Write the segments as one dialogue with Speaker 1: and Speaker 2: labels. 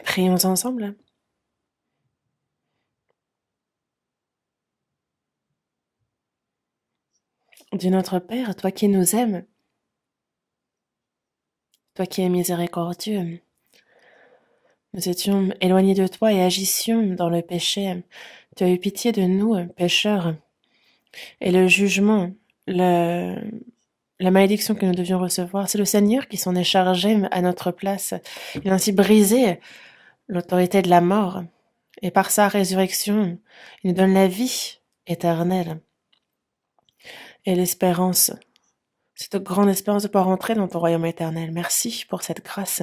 Speaker 1: Prions ensemble. Dieu notre Père, toi qui nous aimes, toi qui es miséricordieux, nous étions éloignés de toi et agissions dans le péché. Tu as eu pitié de nous, pécheurs, et le jugement, le, la malédiction que nous devions recevoir, c'est le Seigneur qui s'en est chargé à notre place. Il a ainsi brisé l'autorité de la mort, et par sa résurrection, il nous donne la vie éternelle et l'espérance, cette grande espérance de pouvoir entrer dans ton royaume éternel. Merci pour cette grâce.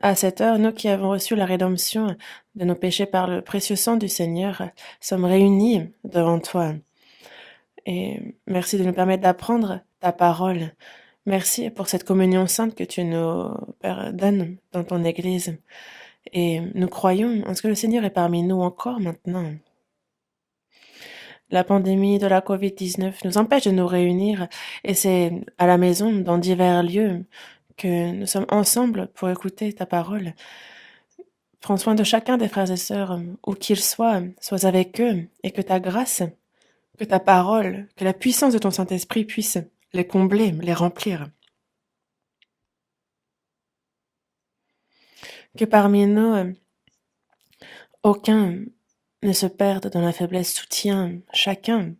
Speaker 1: À cette heure, nous qui avons reçu la rédemption de nos péchés par le précieux sang du Seigneur, sommes réunis devant toi. Et merci de nous permettre d'apprendre ta parole. Merci pour cette communion sainte que tu nous donnes dans ton Église. Et nous croyons en ce que le Seigneur est parmi nous encore maintenant. La pandémie de la Covid-19 nous empêche de nous réunir et c'est à la maison, dans divers lieux, que nous sommes ensemble pour écouter ta parole. Prends soin de chacun des frères et sœurs, où qu'ils soient, sois avec eux, et que ta grâce, que ta parole, que la puissance de ton Saint-Esprit puisse les combler, les remplir. Que parmi nous, aucun ne se perde dans la faiblesse, soutient chacun.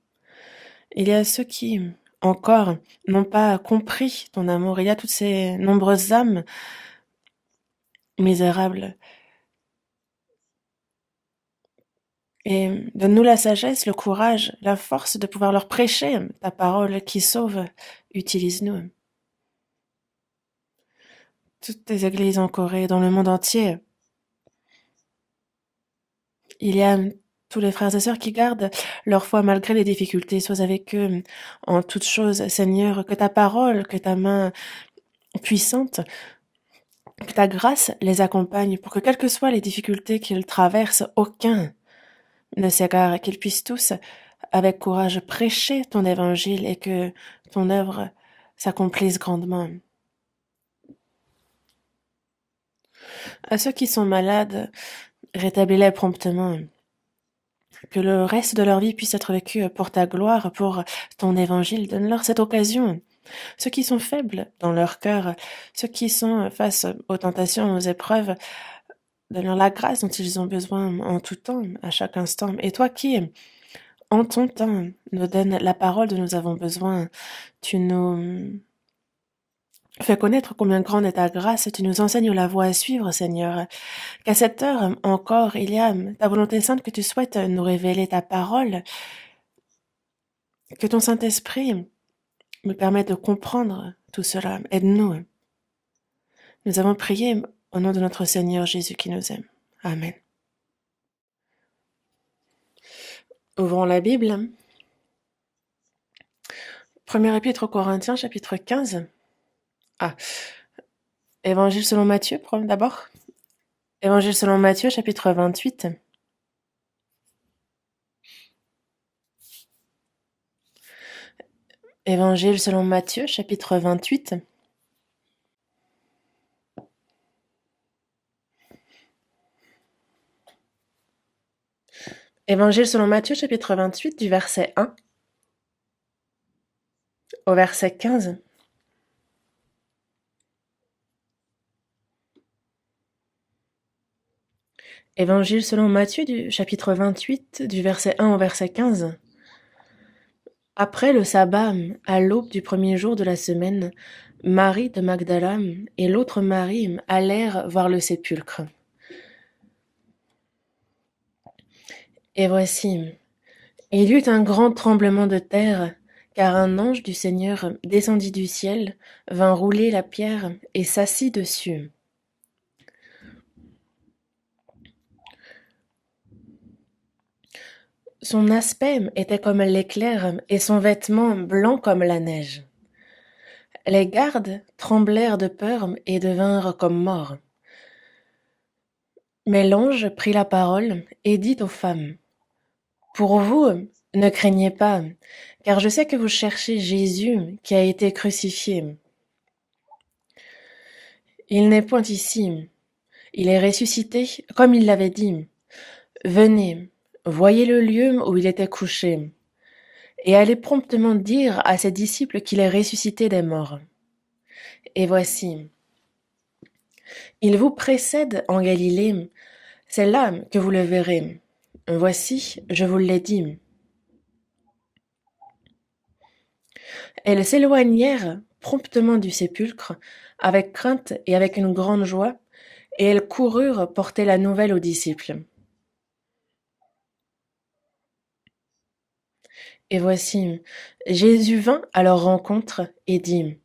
Speaker 1: Il y a ceux qui, encore, n'ont pas compris ton amour. Il y a toutes ces nombreuses âmes misérables. Et donne-nous la sagesse, le courage, la force de pouvoir leur prêcher ta parole qui sauve. Utilise-nous. Toutes tes églises en Corée, dans le monde entier, il y a tous les frères et sœurs qui gardent leur foi malgré les difficultés. Sois avec eux en toutes choses, Seigneur, que ta parole, que ta main puissante, que ta grâce les accompagne pour que quelles que soient les difficultés qu'ils traversent, aucun ne s'égare, qu'ils puissent tous, avec courage, prêcher ton évangile et que ton œuvre s'accomplisse grandement. À ceux qui sont malades, rétablis-les promptement. Que le reste de leur vie puisse être vécu pour ta gloire, pour ton évangile. Donne-leur cette occasion. Ceux qui sont faibles dans leur cœur, ceux qui sont face aux tentations, aux épreuves, donne-leur la grâce dont ils ont besoin en tout temps, à chaque instant. Et toi qui, en ton temps, nous donnes la parole dont nous avons besoin, tu nous fais connaître combien grande est ta grâce, tu nous enseignes la voie à suivre, Seigneur. Qu'à cette heure encore, il y a ta volonté sainte que tu souhaites nous révéler ta parole, que ton Saint-Esprit me permette de comprendre tout cela. Aide-nous. Nous avons prié au nom de notre Seigneur Jésus qui nous aime. Amen. Ouvrons la Bible. Premier épître aux Corinthiens, chapitre 15. Évangile selon Matthieu, d'abord. Évangile selon Matthieu, chapitre 28. Évangile selon Matthieu, chapitre 28. Évangile selon Matthieu, chapitre 28, du verset 1 au verset 15. Évangile selon Matthieu, du chapitre 28, du verset 1 au verset 15. Après le sabbat, à l'aube du premier jour de la semaine, Marie de Magdala et l'autre Marie allèrent voir le sépulcre. Et voici, il y eut un grand tremblement de terre, car un ange du Seigneur descendit du ciel, vint rouler la pierre et s'assit dessus. Son aspect était comme l'éclair et son vêtement blanc comme la neige. Les gardes tremblèrent de peur et devinrent comme morts. Mais l'ange prit la parole et dit aux femmes: Pour vous, ne craignez pas, car je sais que vous cherchez Jésus qui a été crucifié. Il n'est point ici, Il est ressuscité comme il l'avait dit. Venez, voyez le lieu où il était couché, et allez promptement dire à ses disciples qu'il est ressuscité des morts. Et voici, il vous précède en Galilée, c'est là que vous le verrez. Voici, je vous l'ai dit. Elles s'éloignèrent promptement du sépulcre, avec crainte et avec une grande joie, et elles coururent porter la nouvelle aux disciples. Et voici, Jésus vint à leur rencontre et dit,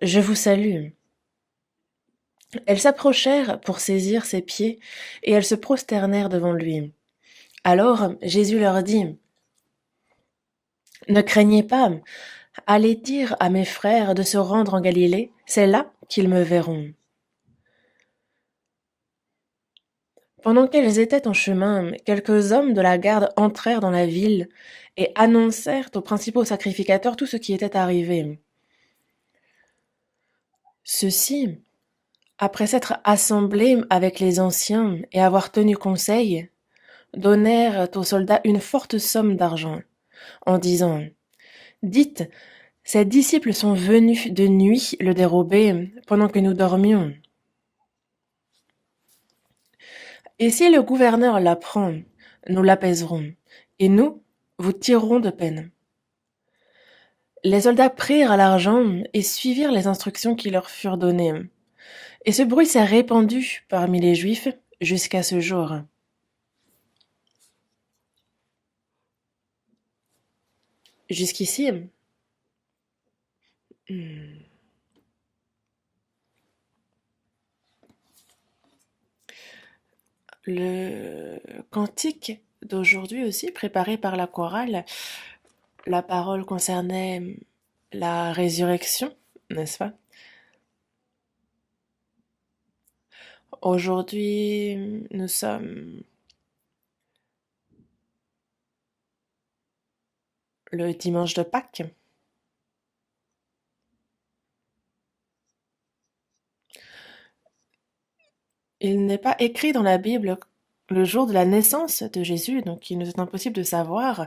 Speaker 1: je vous salue. Elles s'approchèrent pour saisir ses pieds, et elles se prosternèrent devant lui. Alors Jésus leur dit, ne craignez pas, allez dire à mes frères de se rendre en Galilée, c'est là qu'ils me verront. Pendant qu'elles étaient en chemin, quelques hommes de la garde entrèrent dans la ville et annoncèrent aux principaux sacrificateurs tout ce qui était arrivé. Ceux-ci, après s'être assemblés avec les anciens et avoir tenu conseil, donnèrent aux soldats une forte somme d'argent, en disant, dites, ces disciples sont venus de nuit le dérober pendant que nous dormions. Et si le gouverneur l'apprend, nous l'apaiserons, et nous vous tirerons de peine. Les soldats prirent l'argent et suivirent les instructions qui leur furent données. Et ce bruit s'est répandu parmi les Juifs jusqu'à ce jour. Jusqu'ici, le cantique d'aujourd'hui aussi, préparé par la chorale, la parole concernait la résurrection, n'est-ce pas? Aujourd'hui, nous sommes le dimanche de Pâques. Il n'est pas écrit dans la Bible le jour de la naissance de Jésus, donc il nous est impossible de savoir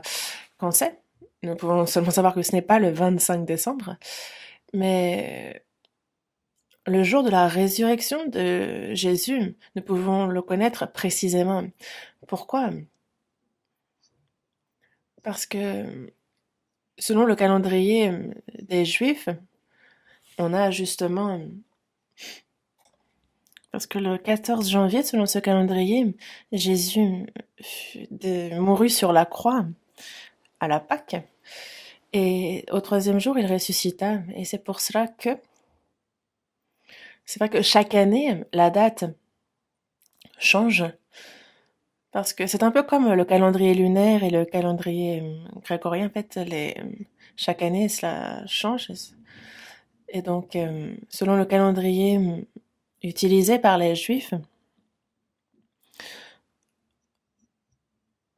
Speaker 1: quand c'est. Nous pouvons seulement savoir que ce n'est pas le 25 décembre, mais le jour de la résurrection de Jésus, nous pouvons le connaître précisément. Pourquoi? Parce que selon le calendrier des Juifs, on a justement... Parce que le 14 janvier, selon ce calendrier, Jésus mourut sur la croix à la Pâque. Et au troisième jour, il ressuscita. Et c'est pour cela que c'est vrai que chaque année, la date change. Parce que c'est un peu comme le calendrier lunaire et le calendrier grégorien. En fait, chaque année, cela change. Et donc, selon le calendrier utilisé par les Juifs,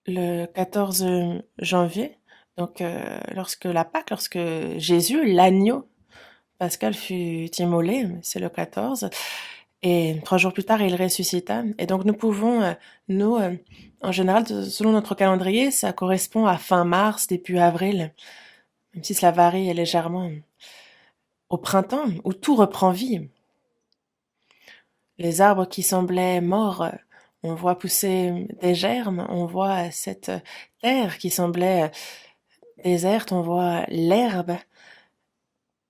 Speaker 1: le 14 janvier, donc lorsque Jésus, l'agneau pascal, fut immolé, c'est le 14, et 3 jours plus tard, il ressuscita. Et donc nous pouvons, nous, en général, selon notre calendrier, ça correspond à fin mars, début avril, même si cela varie légèrement, au printemps, où tout reprend vie. Les arbres qui semblaient morts, on voit pousser des germes, on voit cette terre qui semblait déserte, on voit l'herbe,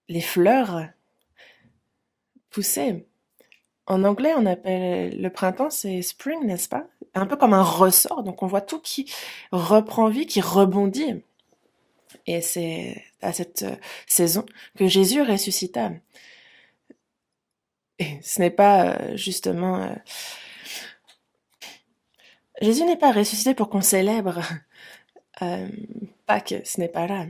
Speaker 1: les fleurs pousser. En anglais, on appelle le printemps, c'est spring, n'est-ce pas? Un peu comme un ressort, donc on voit tout qui reprend vie, qui rebondit. Et c'est à cette saison que Jésus ressuscita. Et ce n'est pas justement... Jésus n'est pas ressuscité pour qu'on célèbre Pâques, ce n'est pas là.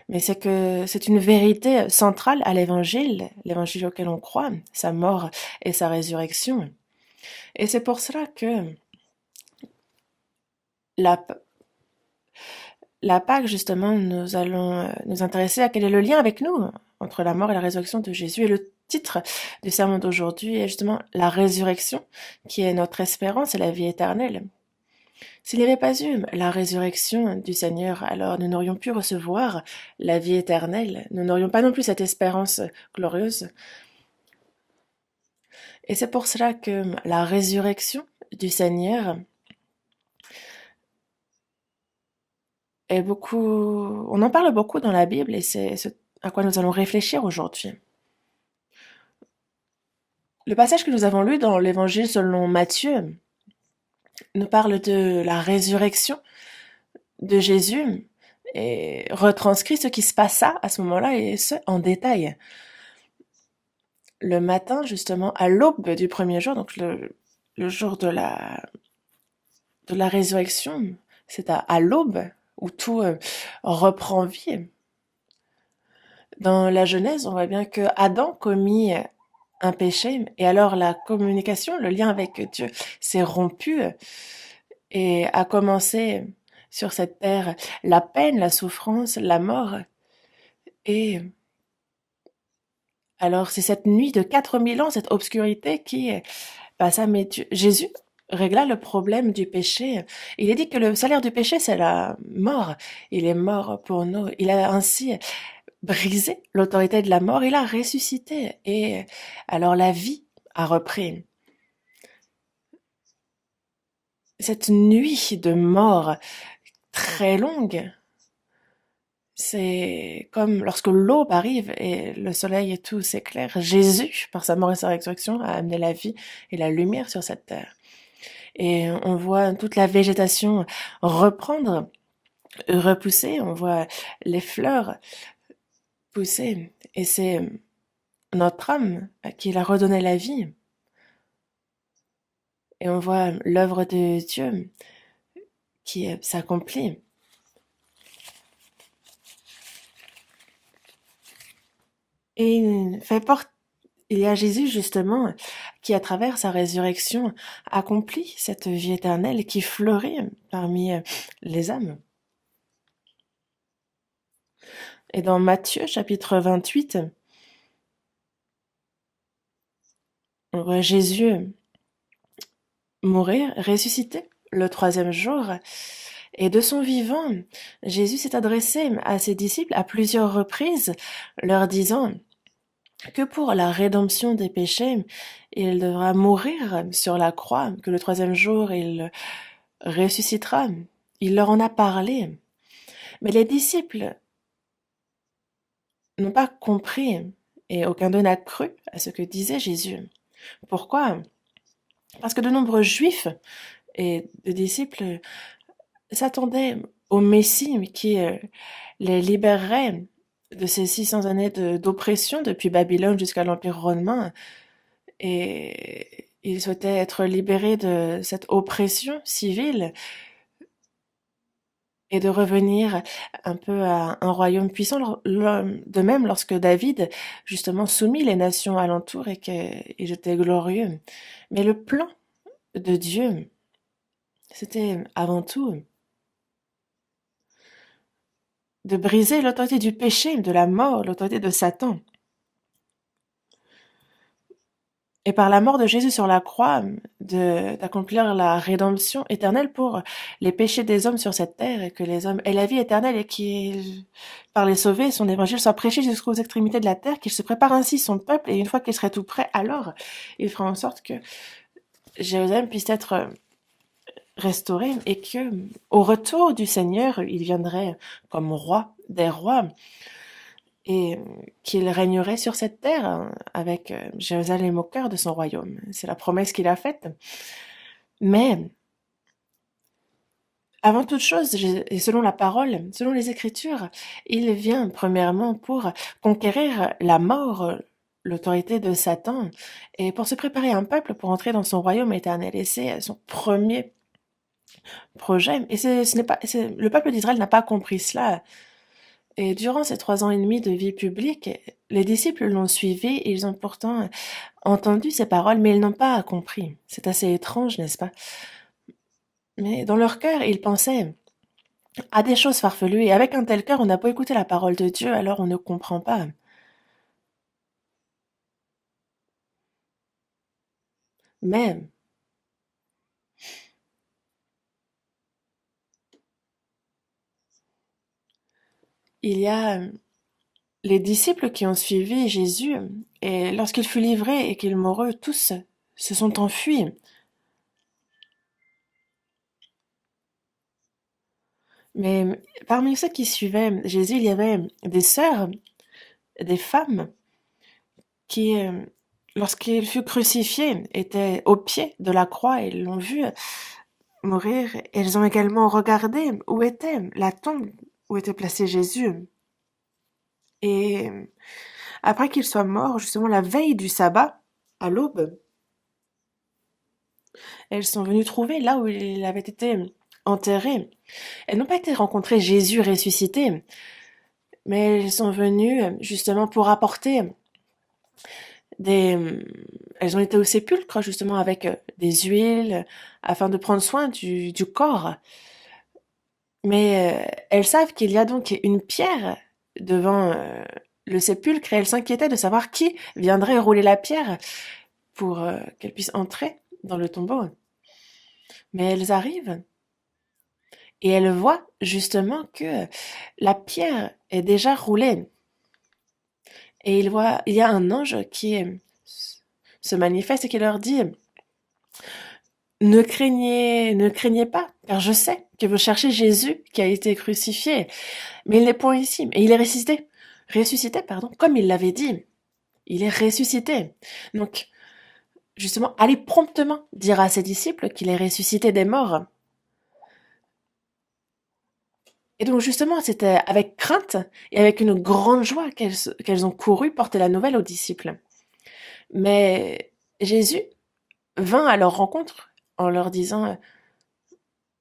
Speaker 1: Mais c'est que c'est une vérité centrale à l'évangile auquel on croit, sa mort et sa résurrection. Et c'est pour cela que la, la Pâque, justement, nous allons nous intéresser à quel est le lien avec nous entre la mort et la résurrection de Jésus et titre du sermon d'aujourd'hui est justement la résurrection, qui est notre espérance et la vie éternelle. S'il n'y avait pas eu la résurrection du Seigneur, alors nous n'aurions pu recevoir la vie éternelle, nous n'aurions pas non plus cette espérance glorieuse. Et c'est pour cela que la résurrection du Seigneur est beaucoup... On en parle beaucoup dans la Bible et c'est ce à quoi nous allons réfléchir aujourd'hui. Le passage que nous avons lu dans l'Évangile selon Matthieu nous parle de la résurrection de Jésus et retranscrit ce qui se passa à ce moment-là et ce en détail. Le matin, justement, à l'aube du premier jour, donc le jour de la résurrection, c'est à l'aube où tout reprend vie. Dans la Genèse, on voit bien que Adam commit un péché et alors la communication, le lien avec Dieu s'est rompu et a commencé sur cette terre la peine, la souffrance, la mort. Et alors c'est cette nuit de 4000 ans, cette obscurité qui passa, mais Jésus régla le problème du péché. Il a dit que le salaire du péché, c'est la mort. Il est mort pour nous. Il a ainsi brisé l'autorité de la mort. Il a ressuscité. Et alors la vie a repris. Cette nuit de mort très longue, c'est comme lorsque l'aube arrive et le soleil et tout s'éclaire. Jésus, par sa mort et sa résurrection, a amené la vie et la lumière sur cette terre. Et on voit toute la végétation reprendre, repousser, on voit les fleurs pousser. Et c'est notre âme à qui il a redonné la vie. Et on voit l'œuvre de Dieu qui s'accomplit. Et il y a Jésus justement qui, à travers sa résurrection, accomplit cette vie éternelle qui fleurit parmi les âmes. Et dans Matthieu chapitre 28, on voit Jésus mourir, ressusciter le troisième jour. Et de son vivant, Jésus s'est adressé à ses disciples à plusieurs reprises, leur disant que pour la rédemption des péchés, il devra mourir sur la croix, que le troisième jour, il ressuscitera. Il leur en a parlé. Mais les disciples n'ont pas compris, et aucun d'eux n'a cru à ce que disait Jésus. Pourquoi? Parce que de nombreux juifs et de disciples s'attendaient au Messie qui les libérerait de ces 600 années d'oppression depuis Babylone jusqu'à l'Empire romain. Et ils souhaitaient être libérés de cette oppression civile et de revenir un peu à un royaume puissant. De même, lorsque David, justement, soumit les nations alentour et j'étais glorieux. Mais le plan de Dieu, c'était avant tout de briser l'autorité du péché, de la mort, l'autorité de Satan. Et par la mort de Jésus sur la croix, d'accomplir la rédemption éternelle pour les péchés des hommes sur cette terre, et que les hommes aient la vie éternelle et qu'il, par les sauvés, son évangile soit prêché jusqu'aux extrémités de la terre, qu'il se prépare ainsi son peuple, et une fois qu'il serait tout prêt, alors il fera en sorte que Jérusalem puisse être restaurée et que, au retour du Seigneur, il viendrait comme roi des rois et qu'il régnerait sur cette terre avec Jérusalem au cœur de son royaume. C'est la promesse qu'il a faite. Mais, avant toute chose, et selon la parole, selon les Écritures, il vient premièrement pour conquérir la mort, l'autorité de Satan, et pour se préparer un peuple pour entrer dans son royaume éternel. Et c'est son premier projet. Et le peuple d'Israël n'a pas compris cela. Et durant ces 3 ans et demi de vie publique, les disciples l'ont suivi et ils ont pourtant entendu ces paroles, mais ils n'ont pas compris. C'est assez étrange, n'est-ce pas? Mais dans leur cœur, ils pensaient à des choses farfelues, et avec un tel cœur, on n'a pas écouté la parole de Dieu, alors on ne comprend pas. Mais il y a les disciples qui ont suivi Jésus, et lorsqu'il fut livré et qu'il mourut, tous se sont enfuis. Mais parmi ceux qui suivaient Jésus, il y avait des sœurs, des femmes qui, lorsqu'il fut crucifié, étaient au pied de la croix et l'ont vu mourir. Elles ont également regardé où était la tombe où était placé Jésus. Et après qu'il soit mort, justement la veille du sabbat, à l'aube, elles sont venues trouver là où il avait été enterré. Elles n'ont pas été rencontrer Jésus ressuscité, mais elles sont venues justement pour apporter des... Elles ont été au sépulcre justement avec des huiles afin de prendre soin du corps. Mais elles savent qu'il y a donc une pierre devant le sépulcre et elles s'inquiétaient de savoir qui viendrait rouler la pierre pour qu'elles puissent entrer dans le tombeau. Mais elles arrivent et elles voient justement que la pierre est déjà roulée. Et il y a un ange qui se manifeste et qui leur dit ne craignez pas, car je sais que vous cherchez Jésus qui a été crucifié, mais il n'est point ici, et il est ressuscité, pardon, comme il l'avait dit. Il est ressuscité. Donc, justement, allez promptement dire à ses disciples qu'il est ressuscité des morts. Et donc, justement, c'était avec crainte et avec une grande joie qu'elles ont couru porter la nouvelle aux disciples. Mais Jésus vint à leur rencontre en leur disant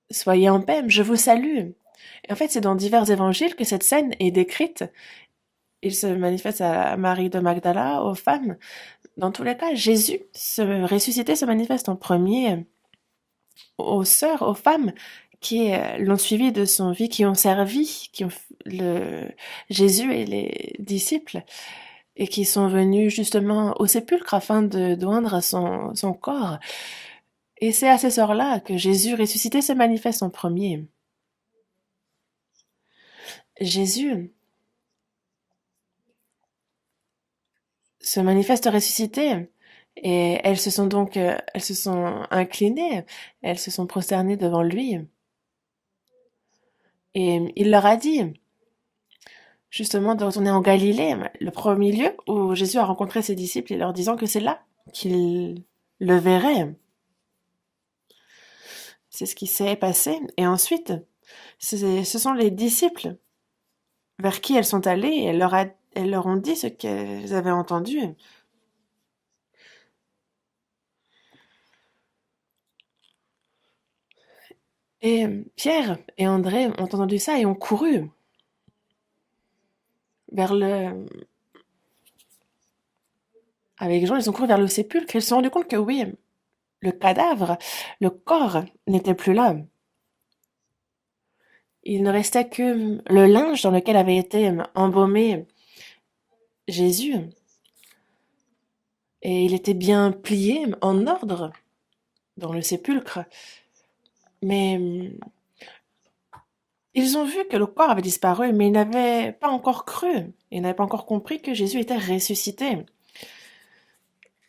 Speaker 1: soyez en paix, je vous salue. Et en fait, c'est dans divers évangiles que cette scène est décrite. Il se manifeste à Marie de Magdala, aux femmes. Dans tous les cas, Jésus ressuscité se manifeste en premier aux sœurs, aux femmes qui l'ont suivi de son vie, qui ont servi, qui ont Jésus et les disciples, et qui sont venus justement au sépulcre afin de doindre son corps. Et c'est à ces sœurs-là que Jésus ressuscité se manifeste en premier. Jésus se manifeste ressuscité et elles se sont inclinées, elles se sont prosternées devant lui. Et il leur a dit, justement, de retourner en Galilée, le premier lieu où Jésus a rencontré ses disciples et leur disant que c'est là qu'ils le verraient. C'est ce qui s'est passé. Et ensuite, ce sont les disciples vers qui elles sont allées et elles leur ont dit ce qu'elles avaient entendu. Et Pierre et André ont entendu ça et ont couru vers avec Jean, ils ont couru vers le sépulcre et ils se sont rendus compte que oui, le cadavre, le corps n'était plus là. Il ne restait que le linge dans lequel avait été embaumé Jésus. Et il était bien plié, en ordre, dans le sépulcre. Mais ils ont vu que le corps avait disparu, mais ils n'avaient pas encore cru. Ils n'avaient pas encore compris que Jésus était ressuscité.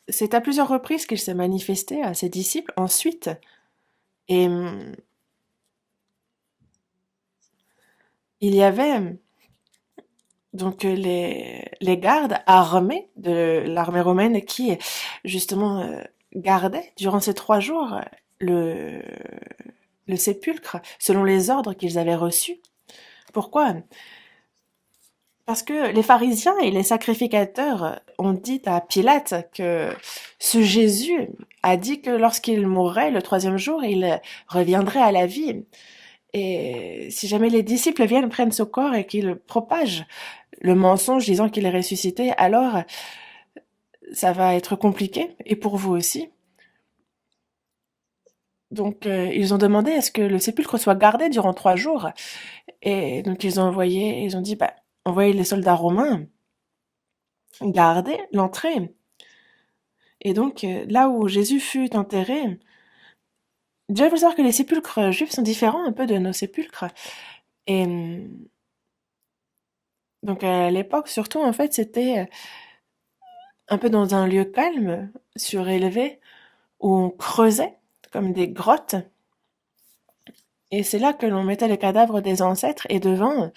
Speaker 1: C'est à plusieurs reprises qu'il s'est manifesté à ses disciples ensuite. Et il y avait donc les gardes armés de l'armée romaine qui, justement, gardaient durant ces 3 jours le, le sépulcre selon les ordres qu'ils avaient reçus. Pourquoi? Parce que les pharisiens et les sacrificateurs ont dit à Pilate que ce Jésus a dit que lorsqu'il mourrait le 3e jour, il reviendrait à la vie. Et si jamais les disciples viennent, prennent ce corps et qu'ils propagent le mensonge disant qu'il est ressuscité, alors ça va être compliqué, et pour vous aussi. Donc ils ont demandé à ce que le sépulcre soit gardé durant 3 jours. Et donc ils ont dit, bah, envoyez les soldats romains garder l'entrée. Et donc, là où Jésus fut enterré, déjà, il faut savoir que les sépulcres juifs sont différents un peu de nos sépulcres. Et donc, à l'époque, surtout, en fait, c'était un peu dans un lieu calme, surélevé, où on creusait comme des grottes. Et c'est là que l'on mettait les cadavres des ancêtres et devant,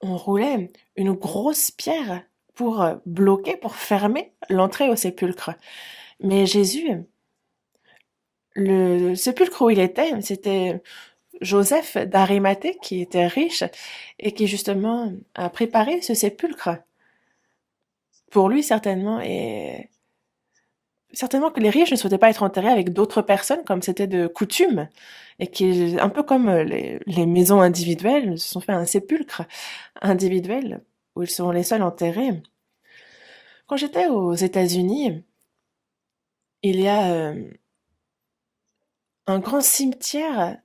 Speaker 1: on roulait une grosse pierre pour bloquer, pour fermer l'entrée au sépulcre. Mais Jésus, le sépulcre où il était, c'était Joseph d'Arimathée qui était riche et qui justement a préparé ce sépulcre pour lui certainement et certainement que les riches ne souhaitaient pas être enterrés avec d'autres personnes comme c'était de coutume et qui, un peu comme les maisons individuelles, se sont fait un sépulcre individuel où ils seront les seuls enterrés. Quand j'étais aux États-Unis, il y a un grand cimetière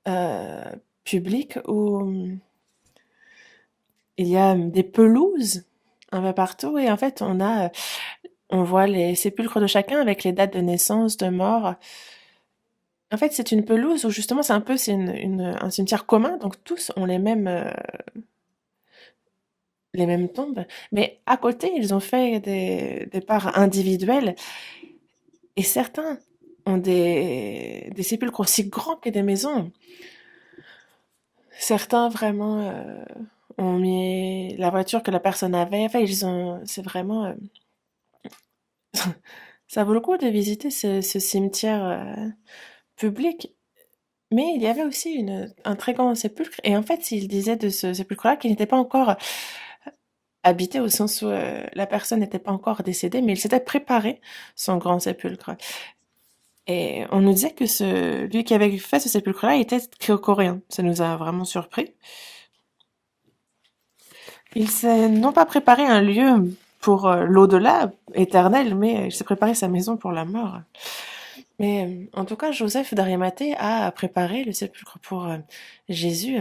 Speaker 1: euh, public où il y a des pelouses un peu partout et en fait on voit les sépulcres de chacun avec les dates de naissance, de mort. En fait, c'est une pelouse où justement un cimetière commun, donc tous ont les mêmes tombes, mais à côté ils ont fait des parts individuelles et certains ont des sépulcres aussi grands que des maisons. Certains vraiment ont mis la voiture que la personne avait. Enfin, c'est vraiment, ça vaut le coup de visiter ce cimetière public. Mais il y avait aussi un très grand sépulcre. Et en fait, il disait de ce sépulcre-là qu'il n'était pas encore habité au sens où la personne n'était pas encore décédée, mais il s'était préparé son grand sépulcre. Et on nous disait que lui qui avait fait ce sépulcre-là était coréen. Ça nous a vraiment surpris. Il s'est non pas préparé un lieu pour l'au-delà éternel, mais il s'est préparé sa maison pour la mort. Mais en tout cas, Joseph d'Arimathée a préparé le sépulcre pour Jésus.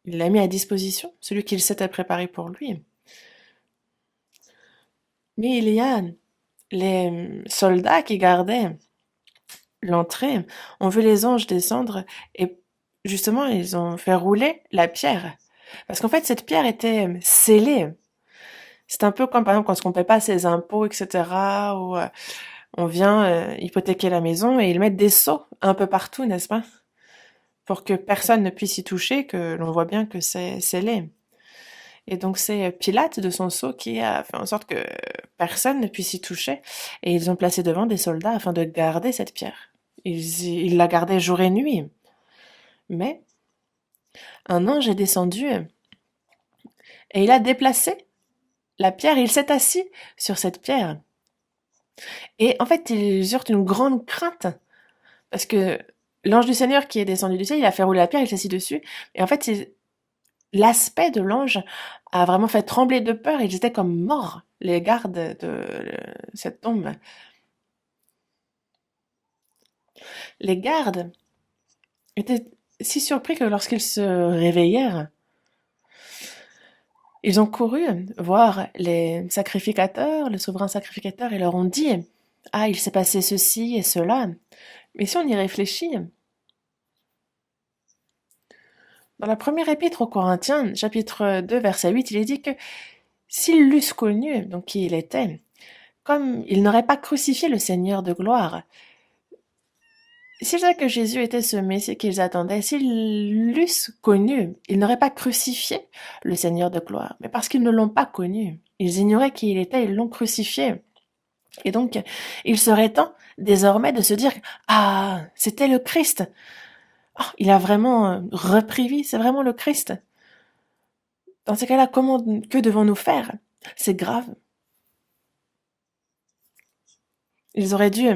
Speaker 1: Il l'a mis à disposition, celui qu'il s'était préparé pour lui. Mais il y a les soldats qui gardaient l'entrée, ont vu les anges descendre et justement, ils ont fait rouler la pierre. Parce qu'en fait, cette pierre était scellée. C'est un peu comme par exemple quand on ne paie pas ses impôts, etc. Ou on vient hypothéquer la maison et ils mettent des sceaux un peu partout, n'est-ce pas? Pour que personne ne puisse y toucher, que l'on voit bien que c'est scellé. Et donc c'est Pilate de son sceau qui a fait en sorte que personne ne puisse y toucher. Et ils ont placé devant des soldats afin de garder cette pierre. Ils la gardaient jour et nuit. Mais un ange est descendu et il a déplacé la pierre et il s'est assis sur cette pierre. Et en fait, ils eurent une grande crainte parce que l'ange du Seigneur qui est descendu du ciel, il a fait rouler la pierre, il s'est assis dessus. Et en fait, l'aspect de l'ange a vraiment fait trembler de peur. Ils étaient comme morts, les gardes de cette tombe. Les gardes étaient si surpris que lorsqu'ils se réveillèrent, ils ont couru voir les sacrificateurs, le souverain sacrificateur, et leur ont dit, ah, il s'est passé ceci et cela. Mais si on y réfléchit, dans la première épître aux Corinthiens, chapitre 2, verset 8, il est dit que s'ils l'eussent connu, donc qui il était, comme ils n'auraient pas crucifié le Seigneur de gloire, s'ils savaient que Jésus était ce Messie qu'ils attendaient, s'ils l'eussent connu, ils n'auraient pas crucifié le Seigneur de gloire. Mais parce qu'ils ne l'ont pas connu, ils ignoraient qui il était, ils l'ont crucifié. Et donc, il serait temps désormais de se dire, ah, c'était le Christ. Oh, il a vraiment repris vie, c'est vraiment le Christ. Dans ces cas-là, que devons-nous faire? C'est grave. Ils auraient dû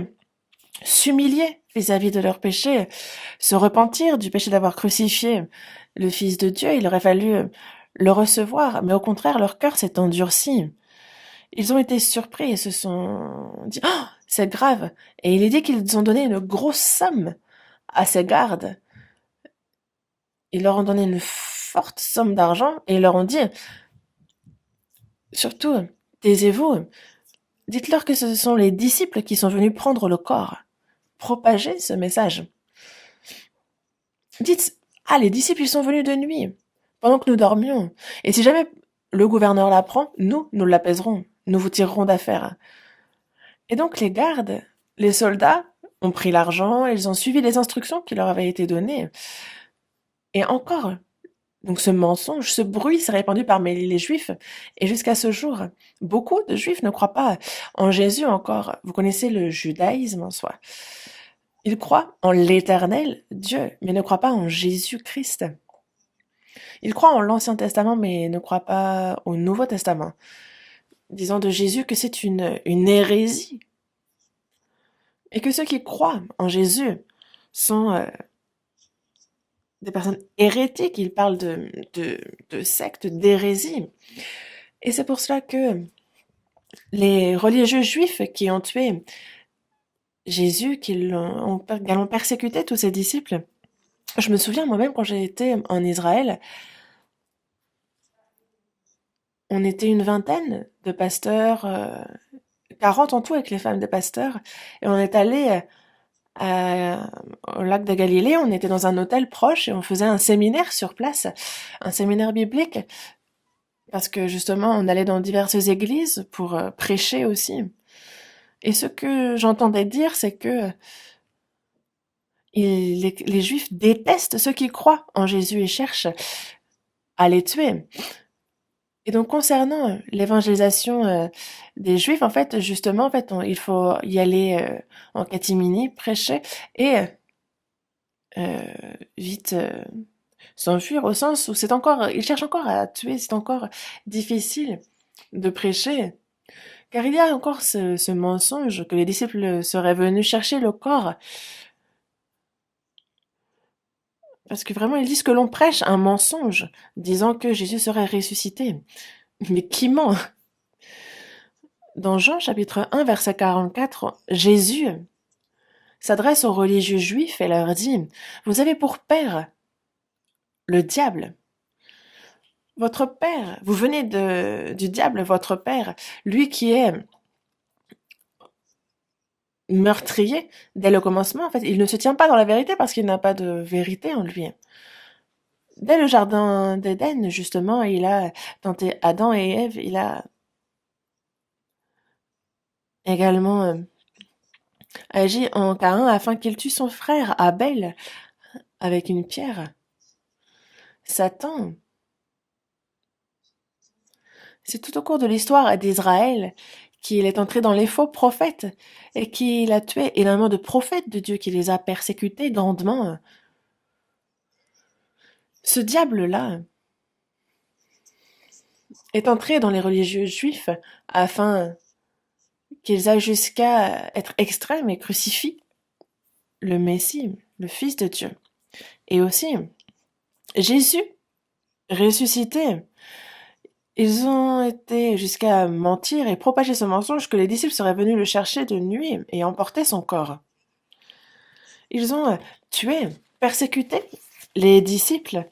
Speaker 1: s'humilier vis-à-vis de leur péché, se repentir du péché d'avoir crucifié le Fils de Dieu. Il aurait fallu le recevoir, mais au contraire, leur cœur s'est endurci. Ils ont été surpris et se sont dit, oh, c'est grave. Et il est dit qu'ils ont donné une grosse somme à ces gardes. Ils leur ont donné une forte somme d'argent et ils leur ont dit, surtout, taisez-vous, Dites-leur que ce sont les disciples qui sont venus prendre le corps. Propagez ce message. Dites, ah, les disciples, ils sont venus de nuit, pendant que nous dormions. Et si jamais le gouverneur l'apprend, nous l'apaiserons. Nous vous tirerons d'affaire. Et donc les gardes, les soldats, ont pris l'argent, ils ont suivi les instructions qui leur avaient été données. Et encore, donc ce mensonge, ce bruit s'est répandu parmi les Juifs. Et jusqu'à ce jour, beaucoup de Juifs ne croient pas en Jésus encore. Vous connaissez le judaïsme en soi. Ils croient en l'Éternel, Dieu, mais ne croient pas en Jésus-Christ. Ils croient en l'Ancien Testament, mais ne croient pas au Nouveau Testament, disant de Jésus que c'est une hérésie. Et que ceux qui croient en Jésus sont des personnes hérétiques. Ils parlent de sectes, d'hérésie. Et c'est pour cela que les religieux juifs qui ont tué Jésus, qui l'ont également persécuté tous ses disciples. Je me souviens moi-même quand j'ai été en Israël, on était une vingtaine de pasteurs, 40 en tout avec les femmes des pasteurs, et on est allé au lac de Galilée, on était dans un hôtel proche et on faisait un séminaire sur place, un séminaire biblique, parce que justement on allait dans diverses églises pour prêcher aussi. Et ce que j'entendais dire, c'est que les Juifs détestent ceux qui croient en Jésus et cherchent à les tuer. Et donc concernant l'évangélisation des Juifs, en fait, justement, en fait, il faut y aller en catimini, prêcher et vite s'enfuir au sens où c'est encore, ils cherchent encore à tuer, c'est encore difficile de prêcher. Car il y a encore ce mensonge que les disciples seraient venus chercher le corps. Parce que vraiment, ils disent que l'on prêche un mensonge, disant que Jésus serait ressuscité. Mais qui ment? Dans Jean chapitre 1, verset 44, Jésus s'adresse aux religieux juifs et leur dit, « Vous avez pour père le diable. Votre père, vous venez du diable, votre père, lui qui est meurtrier dès le commencement. En fait, il ne se tient pas dans la vérité parce qu'il n'a pas de vérité en lui. Dès le jardin d'Éden, justement, il a tenté Adam et Ève, il a également agi en Caïn afin qu'il tue son frère Abel avec une pierre. Satan, c'est tout au cours de l'histoire d'Israël qu'il est entré dans les faux prophètes et qu'il a tué énormément de prophètes de Dieu, qui les a persécutés grandement. Ce diable-là est entré dans les religieux juifs afin qu'ils aillent jusqu'à être extrêmes et crucifient le Messie, le Fils de Dieu. Et aussi, Jésus, ressuscité, ils ont été jusqu'à mentir et propager ce mensonge que les disciples seraient venus le chercher de nuit et emporter son corps. Ils ont tué, persécuté les disciples.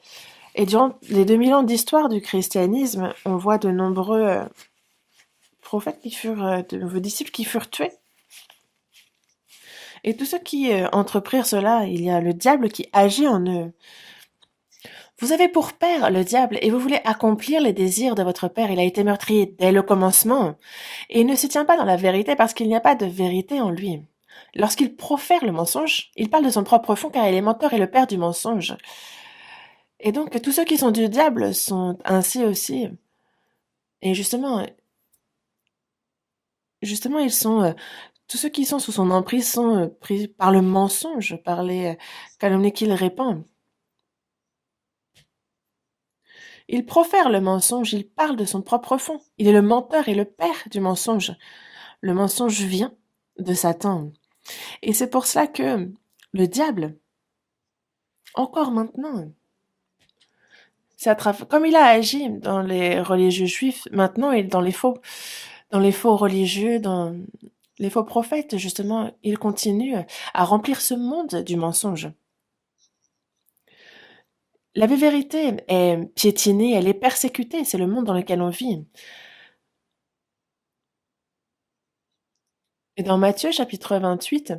Speaker 1: Et durant les 2000 ans d'histoire du christianisme, on voit de nombreux prophètes de nouveaux disciples qui furent tués. Et tous ceux qui entreprirent cela, il y a le diable qui agit en eux. Vous avez pour père le diable et vous voulez accomplir les désirs de votre père. Il a été meurtrier dès le commencement et il ne se tient pas dans la vérité parce qu'il n'y a pas de vérité en lui. Lorsqu'il profère le mensonge, il parle de son propre fond car il est menteur et le père du mensonge. Et donc tous ceux qui sont du diable sont ainsi aussi. Et justement, ils sont tous ceux qui sont sous son emprise sont pris par le mensonge, par les calomnies qu'il répand. Il profère le mensonge, il parle de son propre fond. Il est le menteur et le père du mensonge. Le mensonge vient de Satan. Et c'est pour cela que le diable, encore maintenant, comme il a agi dans les religieux juifs, maintenant et dans les faux religieux, dans les faux prophètes, justement, il continue à remplir ce monde du mensonge. La vérité est piétinée, elle est persécutée, c'est le monde dans lequel on vit. Et dans Matthieu chapitre 28,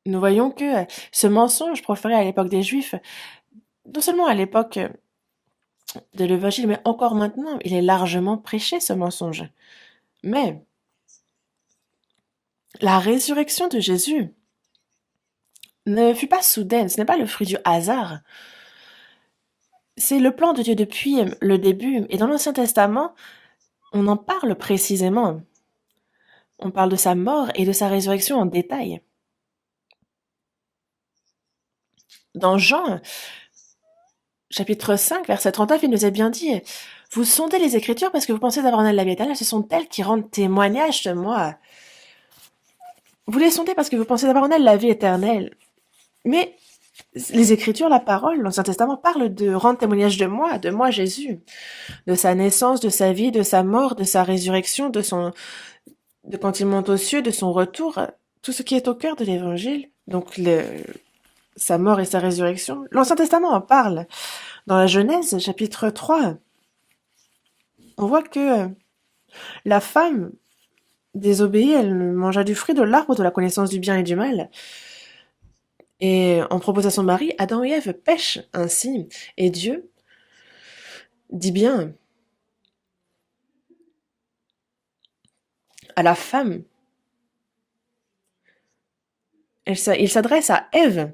Speaker 1: nous voyons que ce mensonge proféré à l'époque des Juifs, non seulement à l'époque de l'Évangile, mais encore maintenant, il est largement prêché, ce mensonge. Mais la résurrection de Jésus ne fut pas soudaine, ce n'est pas le fruit du hasard. C'est le plan de Dieu depuis le début. Et dans l'Ancien Testament, on en parle précisément. On parle de sa mort et de sa résurrection en détail. Dans Jean, chapitre 5, verset 39, il nous est bien dit, « Vous sondez les Écritures parce que vous pensez avoir en elles la vie éternelle, ce sont elles qui rendent témoignage de moi. Vous les sondez parce que vous pensez avoir en elles la vie éternelle. Mais les Écritures, la parole, l'Ancien Testament parle de rendre témoignage de moi Jésus, de sa naissance, de sa vie, de sa mort, de sa résurrection, de quand il monte aux cieux, de son retour, tout ce qui est au cœur de l'Évangile, donc sa mort et sa résurrection. L'Ancien Testament en parle. Dans la Genèse, chapitre 3, on voit que la femme désobéie, elle mangea du fruit de l'arbre de la connaissance du bien et du mal. Et on propose à son mari, Adam et Ève pêchent ainsi. Et Dieu dit bien à la femme, il s'adresse à Ève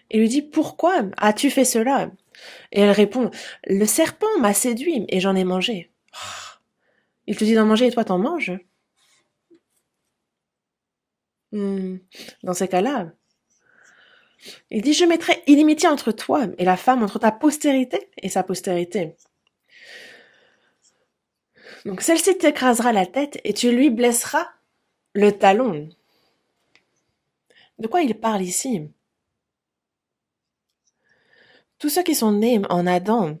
Speaker 1: et lui dit, pourquoi as-tu fait cela? Et elle répond, le serpent m'a séduit et j'en ai mangé. Il te dit d'en manger et toi t'en manges? Dans ces cas-là, il dit, je mettrai inimitié entre toi et la femme, entre ta postérité et sa postérité. Donc celle-ci t'écrasera la tête et tu lui blesseras le talon. De quoi il parle ici? Tous ceux qui sont nés en Adam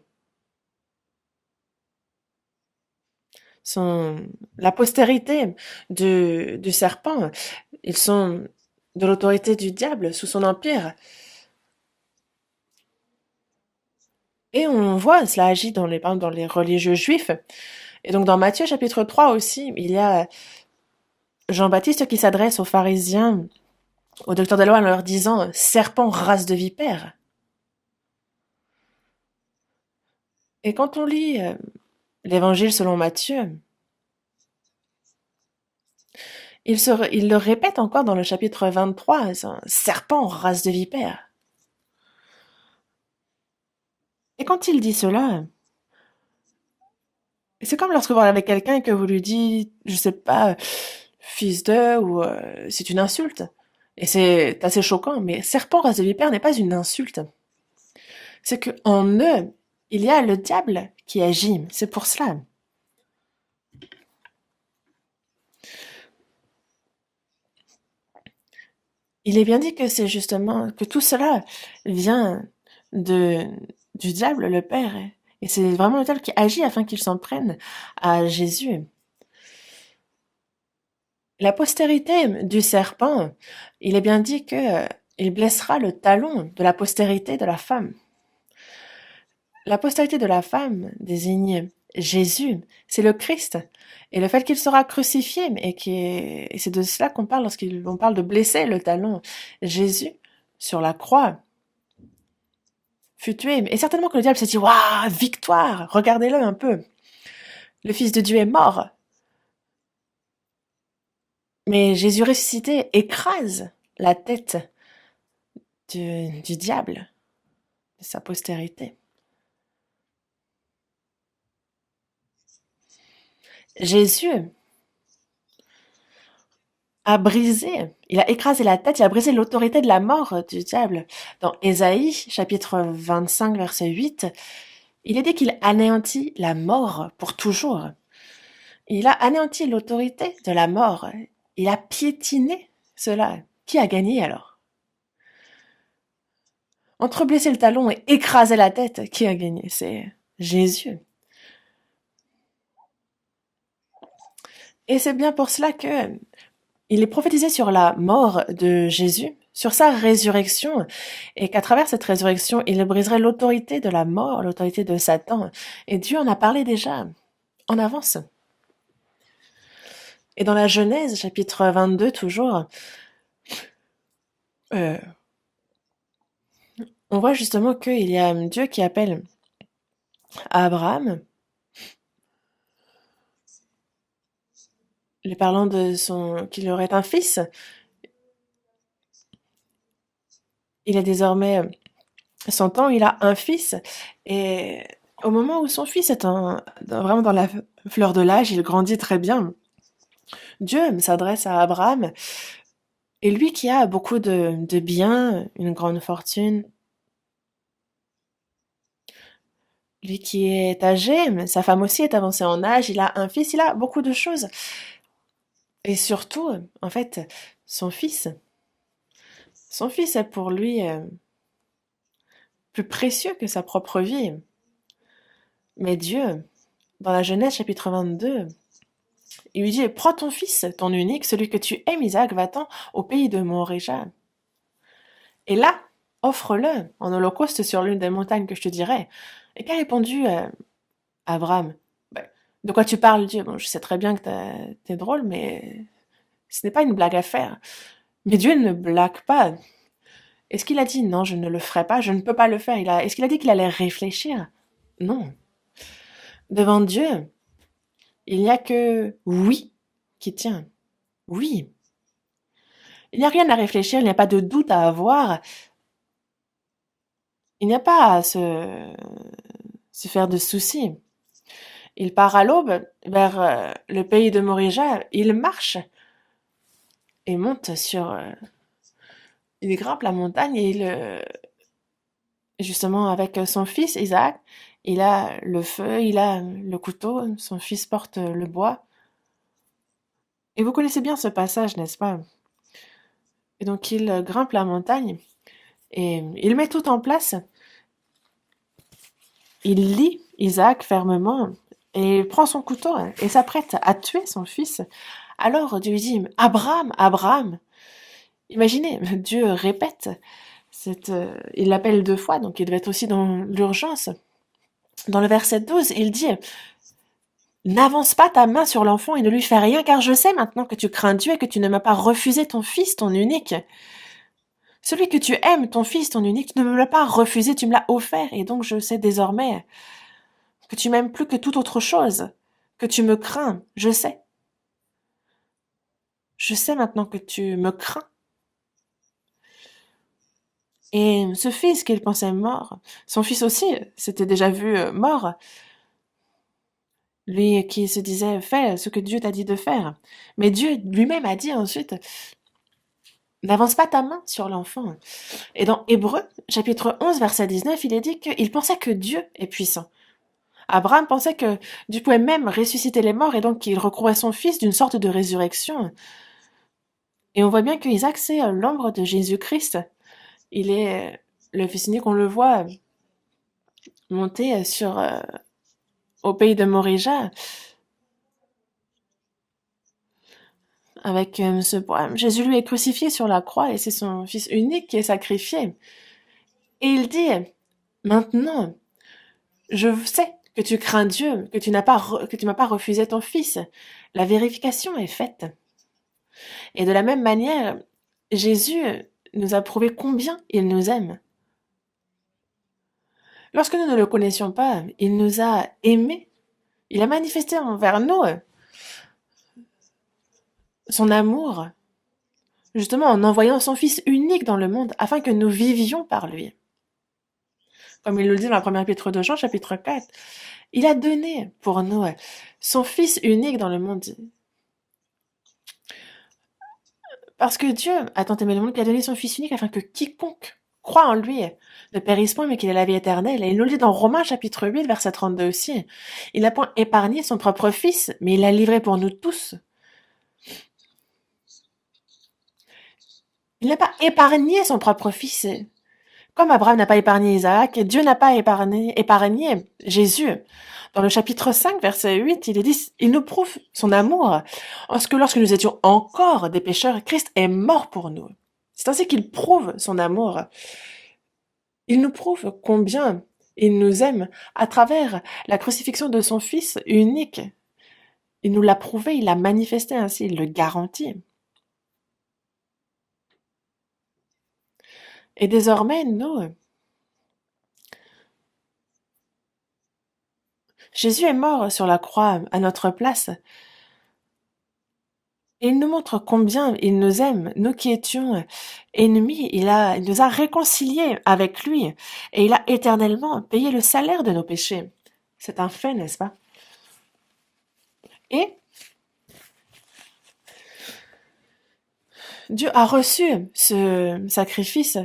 Speaker 1: sont la postérité du serpent. Ils sont de l'autorité du diable sous son empire. Et on voit cela agit par exemple, dans les religieux juifs. Et donc dans Matthieu chapitre 3 aussi, il y a Jean-Baptiste qui s'adresse aux pharisiens, aux docteurs de la loi en leur disant « Serpent, race de vipère ». Et quand on lit l'évangile selon Matthieu, il le répète encore dans le chapitre 23, « Serpent, race de vipère ». Et quand il dit cela, c'est comme lorsque vous parlez avec quelqu'un et que vous lui dites, je sais pas, fils de, ou c'est une insulte. Et c'est assez choquant, mais serpent, race de vipère n'est pas une insulte. C'est que en eux, il y a le diable qui agit. C'est pour cela. Il est bien dit que c'est justement que tout cela vient du diable, le Père. Et c'est vraiment le diable qui agit afin qu'il s'en prenne à Jésus. La postérité du serpent, il est bien dit que il blessera le talon de la postérité de la femme. La postérité de la femme désigne Jésus, c'est le Christ. Et le fait qu'il sera crucifié, et c'est de cela qu'on parle lorsqu'on parle de blesser le talon. Jésus, sur la croix, fut tué. Et certainement que le diable s'est dit, waouh, victoire, regardez-le un peu. Le Fils de Dieu est mort. Mais Jésus ressuscité écrase la tête du diable, de sa postérité. Jésus a brisé, il a écrasé la tête, il a brisé l'autorité de la mort du diable. Dans Ésaïe, chapitre 25, verset 8, il est dit qu'il anéantit la mort pour toujours. Il a anéanti l'autorité de la mort. Il a piétiné cela. Qui a gagné alors? Entre blesser le talon et écraser la tête, qui a gagné? C'est Jésus. Et c'est bien pour cela que il est prophétisé sur la mort de Jésus, sur sa résurrection, et qu'à travers cette résurrection, il briserait l'autorité de la mort, l'autorité de Satan. Et Dieu en a parlé déjà, en avance. Et dans la Genèse, chapitre 22 toujours, euh, on voit justement qu'il y a Dieu qui appelle Abraham, lui parlant qu'il aurait un fils. Il a désormais 100 ans, il a un fils, et au moment où son fils est vraiment dans la fleur de l'âge, il grandit très bien. Dieu s'adresse à Abraham, et lui qui a beaucoup de biens, une grande fortune, lui qui est âgé, mais sa femme aussi est avancée en âge, il a un fils, il a beaucoup de choses. Et surtout, en fait, son fils, son fils est pour lui plus précieux que sa propre vie. Mais Dieu, dans la Genèse chapitre 22, il lui dit, prends ton fils, ton unique, celui que tu aimes, Isaac, va-t'en au pays de Moréja. Et là, offre-le en holocauste sur l'une des montagnes que je te dirai. Et qu'a répondu Abraham? Ben, de quoi tu parles, Dieu? Bon, je sais très bien que t'es drôle, mais ce n'est pas une blague à faire. Mais Dieu ne blague pas. Est-ce qu'il a dit non, je ne le ferai pas, je ne peux pas le faire? Est-ce qu'il a dit qu'il allait réfléchir? Non. Devant Dieu, il n'y a que oui qui tient. Oui. Il n'y a rien à réfléchir, il n'y a pas de doute à avoir. Il n'y a pas à se faire de soucis. Il part à l'aube vers le pays de Morija, il marche et monte il grimpe la montagne et justement avec son fils Isaac, il a le feu, il a le couteau, son fils porte le bois. Et vous connaissez bien ce passage, n'est-ce pas? Et donc il grimpe la montagne et il met tout en place. Il lie Isaac fermement et prend son couteau et s'apprête à tuer son fils. Alors Dieu lui dit, Abraham, Abraham. Imaginez, Dieu répète, il l'appelle 2 fois, donc il devait être aussi dans l'urgence. Dans le verset 12, il dit, n'avance pas ta main sur l'enfant et ne lui fais rien, car je sais maintenant que tu crains Dieu et que tu ne m'as pas refusé ton fils, ton unique. Celui que tu aimes, ton fils, ton unique, tu ne me l'as pas refusé, tu me l'as offert, et donc je sais désormais que tu m'aimes plus que toute autre chose, que tu me crains, je sais. Je sais maintenant que tu me crains. Et ce fils qu'il pensait mort, son fils aussi s'était déjà vu mort, lui qui se disait fais ce que Dieu t'a dit de faire. Mais Dieu lui-même a dit ensuite, n'avance pas ta main sur l'enfant. Et dans Hébreux, chapitre 11, verset 19, il est dit qu'il pensait que Dieu est puissant. Abraham pensait que Dieu pouvait même ressusciter les morts et donc il recourait son fils d'une sorte de résurrection. Et on voit bien que Isaac, c'est l'ombre de Jésus-Christ. Il est le fils unique, on le voit monter au pays de Morija avec ce poème. Jésus lui est crucifié sur la croix et c'est son fils unique qui est sacrifié. Et il dit, maintenant, je sais que tu crains Dieu, que tu m'as pas refusé ton fils. La vérification est faite. Et de la même manière, Jésus nous a prouvé combien il nous aime. Lorsque nous ne le connaissions pas, il nous a aimés. Il a manifesté envers nous son amour, justement en envoyant son Fils unique dans le monde afin que nous vivions par lui. Comme il le dit dans la première épître de Jean, chapitre 4, il a donné pour nous son Fils unique dans le monde. Parce que Dieu a tant aimé le monde qu'il a donné son Fils unique afin que quiconque croit en lui ne périsse point mais qu'il ait la vie éternelle. Et il nous le dit dans Romains chapitre 8, verset 32 aussi. Il n'a point épargné son propre Fils, mais il l'a livré pour nous tous. Il n'a pas épargné son propre Fils. Comme Abraham n'a pas épargné Isaac, Dieu n'a pas épargné Jésus. Dans le chapitre 5, verset 8, il est dit, il nous prouve son amour, parce que lorsque nous étions encore des pécheurs, Christ est mort pour nous. C'est ainsi qu'il prouve son amour. Il nous prouve combien il nous aime à travers la crucifixion de son Fils unique. Il nous l'a prouvé, il l'a manifesté ainsi, il le garantit. Et désormais, nous, Jésus est mort sur la croix à notre place. Et il nous montre combien il nous aime, nous qui étions ennemis, il nous a réconciliés avec lui et il a éternellement payé le salaire de nos péchés. C'est un fait, n'est-ce pas? Et Dieu a reçu ce sacrifice.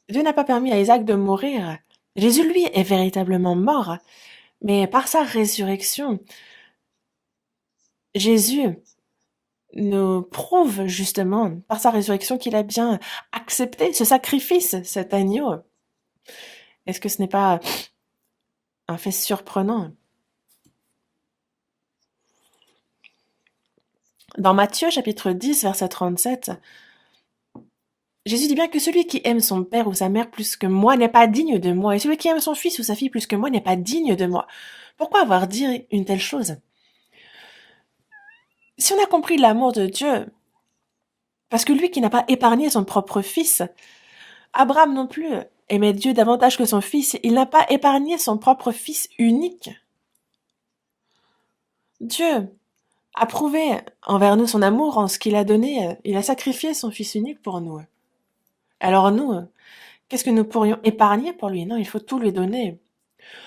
Speaker 1: Dieu n'a pas permis à Isaac de mourir. Jésus, lui, est véritablement mort, mais par sa résurrection, Jésus nous prouve justement, par sa résurrection, qu'il a bien accepté ce sacrifice, cet agneau. Est-ce que ce n'est pas un fait surprenant? Dans Matthieu chapitre 10, verset 37, Jésus dit bien que celui qui aime son père ou sa mère plus que moi n'est pas digne de moi, et celui qui aime son fils ou sa fille plus que moi n'est pas digne de moi. Pourquoi avoir dit une telle chose? Si on a compris l'amour de Dieu, parce que lui qui n'a pas épargné son propre fils, Abraham non plus aimait Dieu davantage que son fils, il n'a pas épargné son propre fils unique. Dieu a prouvé envers nous son amour en ce qu'il a donné, il a sacrifié son fils unique pour nous. Alors nous, qu'est-ce que nous pourrions épargner pour lui? Non, il faut tout lui donner.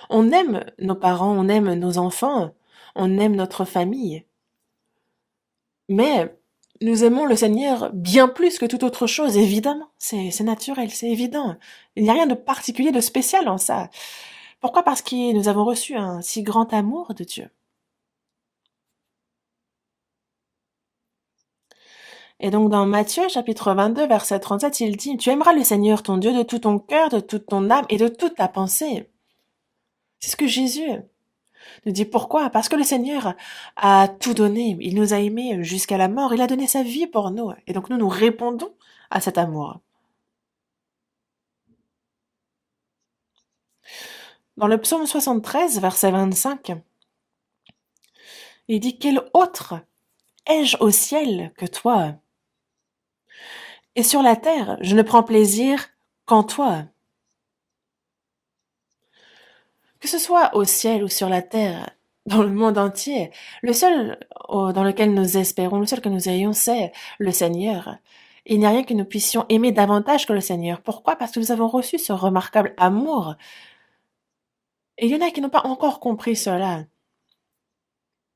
Speaker 1: On aime nos parents, on aime nos enfants, on aime notre famille. Mais nous aimons le Seigneur bien plus que toute autre chose, évidemment. C'est naturel, c'est évident. Il n'y a rien de particulier, de spécial en ça. Pourquoi? Parce que nous avons reçu un si grand amour de Dieu. Et donc dans Matthieu chapitre 22 verset 37, il dit « Tu aimeras le Seigneur ton Dieu de tout ton cœur, de toute ton âme et de toute ta pensée. » C'est ce que Jésus nous dit. Pourquoi? Parce que le Seigneur a tout donné. Il nous a aimés jusqu'à la mort. Il a donné sa vie pour nous. Et donc nous répondons à cet amour. Dans le psaume 73, verset 25, il dit « Quel autre ai-je au ciel que toi? Et sur la terre, je ne prends plaisir qu'en toi. » Que ce soit au ciel ou sur la terre, dans le monde entier, le seul dans lequel nous espérons, le seul que nous ayons, c'est le Seigneur. Il n'y a rien que nous puissions aimer davantage que le Seigneur. Pourquoi? Parce que nous avons reçu ce remarquable amour. Et il y en a qui n'ont pas encore compris cela.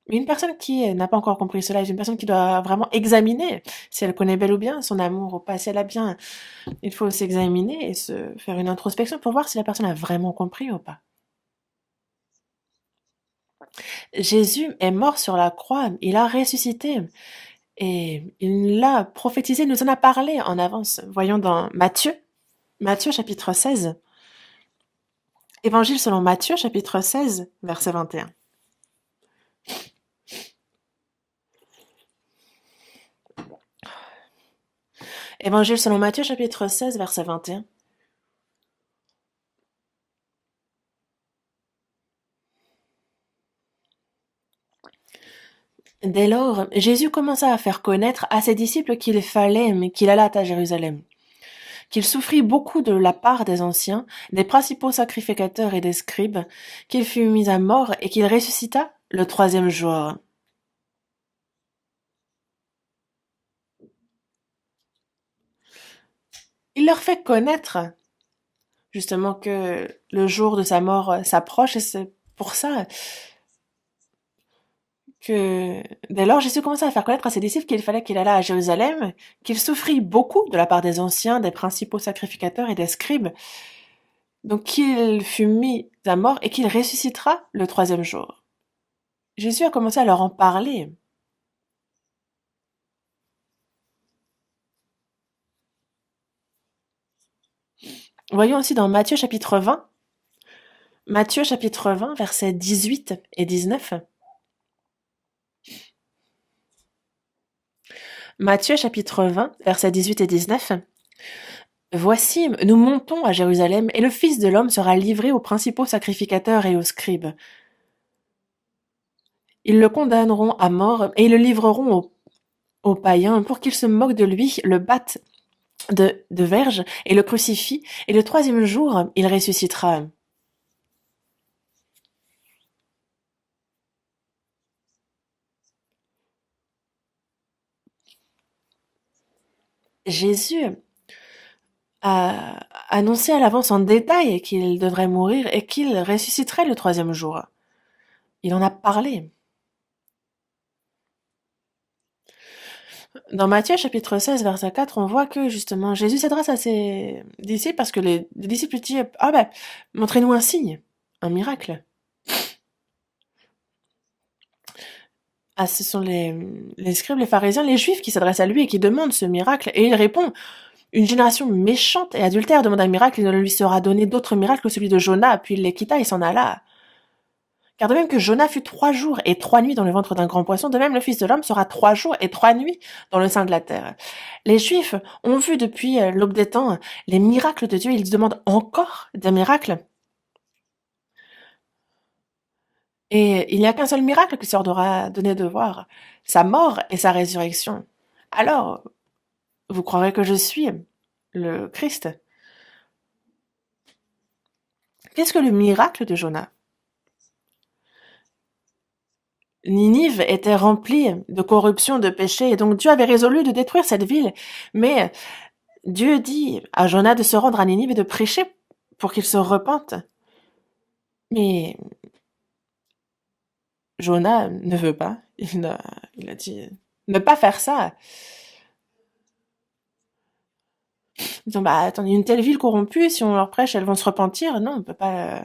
Speaker 1: Mais une personne qui n'a pas encore compris cela est une personne qui doit vraiment examiner si elle connaît bel ou bien son amour ou pas. Si elle a bien, il faut s'examiner et se faire une introspection pour voir si la personne a vraiment compris ou pas. Jésus est mort sur la croix, il a ressuscité et il l'a prophétisé, il nous en a parlé en avance. Voyons dans Matthieu chapitre 16. Évangile selon Matthieu chapitre 16, verset 21. Évangile selon Matthieu chapitre 16, verset 21. Dès lors, Jésus commença à faire connaître à ses disciples qu'il fallait qu'il allât à Jérusalem, qu'il souffrit beaucoup de la part des anciens, des principaux sacrificateurs et des scribes, qu'il fut mis à mort et qu'il ressuscita le troisième jour. Il leur fait connaître justement que le jour de sa mort s'approche et c'est pour ça que dès lors Jésus commença à faire connaître à ses disciples qu'il fallait qu'il allât à Jérusalem, qu'il souffrit beaucoup de la part des anciens, des principaux sacrificateurs et des scribes, donc qu'il fut mis à mort et qu'il ressuscitera le troisième jour. Jésus a commencé à leur en parler. Voyons aussi dans Matthieu chapitre 20, versets 18 et 19. Matthieu chapitre 20, versets 18 et 19. Voici, nous montons à Jérusalem, et le Fils de l'homme sera livré aux principaux sacrificateurs et aux scribes. Ils le condamneront à mort et ils le livreront aux païens pour qu'ils se moquent de lui, le battent de verge et le crucifient, et le troisième jour, il ressuscitera. Jésus a annoncé à l'avance en détail qu'il devrait mourir et qu'il ressusciterait le troisième jour. Il en a parlé. Dans Matthieu chapitre 16, verset 4, on voit que justement Jésus s'adresse à ses disciples parce que les disciples disent ah ben, montrez-nous un signe, un miracle. Ah, ce sont les scribes, les pharisiens, les juifs qui s'adressent à lui et qui demandent ce miracle. Et il répond une génération méchante et adultère demande un miracle, il ne lui sera donné d'autre miracle que celui de Jonas. Puis il les quitta et s'en alla. Car de même que Jonas fut 3 jours et 3 nuits dans le ventre d'un grand poisson, de même le Fils de l'homme sera 3 jours et 3 nuits dans le sein de la terre. Les Juifs ont vu depuis l'aube des temps les miracles de Dieu, ils demandent encore des miracles. Et il n'y a qu'un seul miracle qui leur aura donné de voir, sa mort et sa résurrection. Alors, vous croirez que je suis le Christ? Qu'est-ce que le miracle de Jonas? Ninive était remplie de corruption, de péché, et donc Dieu avait résolu de détruire cette ville. Mais Dieu dit à Jonas de se rendre à Ninive et de prêcher pour qu'il se repente. Mais Jonas ne veut pas. Il a dit ne pas faire ça. Ils ont bah attendez, une telle ville corrompue, si on leur prêche, elles vont se repentir. Non, on peut pas.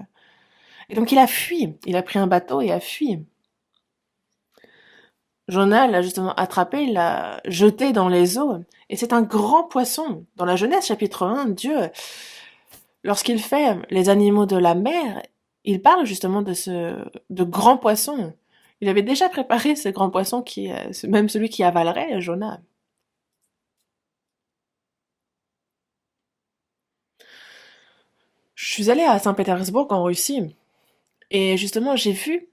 Speaker 1: Et donc il a fui. Il a pris un bateau et a fui. Jonas l'a justement attrapé, il l'a jeté dans les eaux. Et c'est un grand poisson. Dans la Genèse chapitre 1, Dieu, lorsqu'il fait les animaux de la mer, il parle justement de grands poissons. Il avait déjà préparé ce grand poisson même celui qui avalerait Jonas. Je suis allée à Saint-Pétersbourg en Russie. Et justement, j'ai vu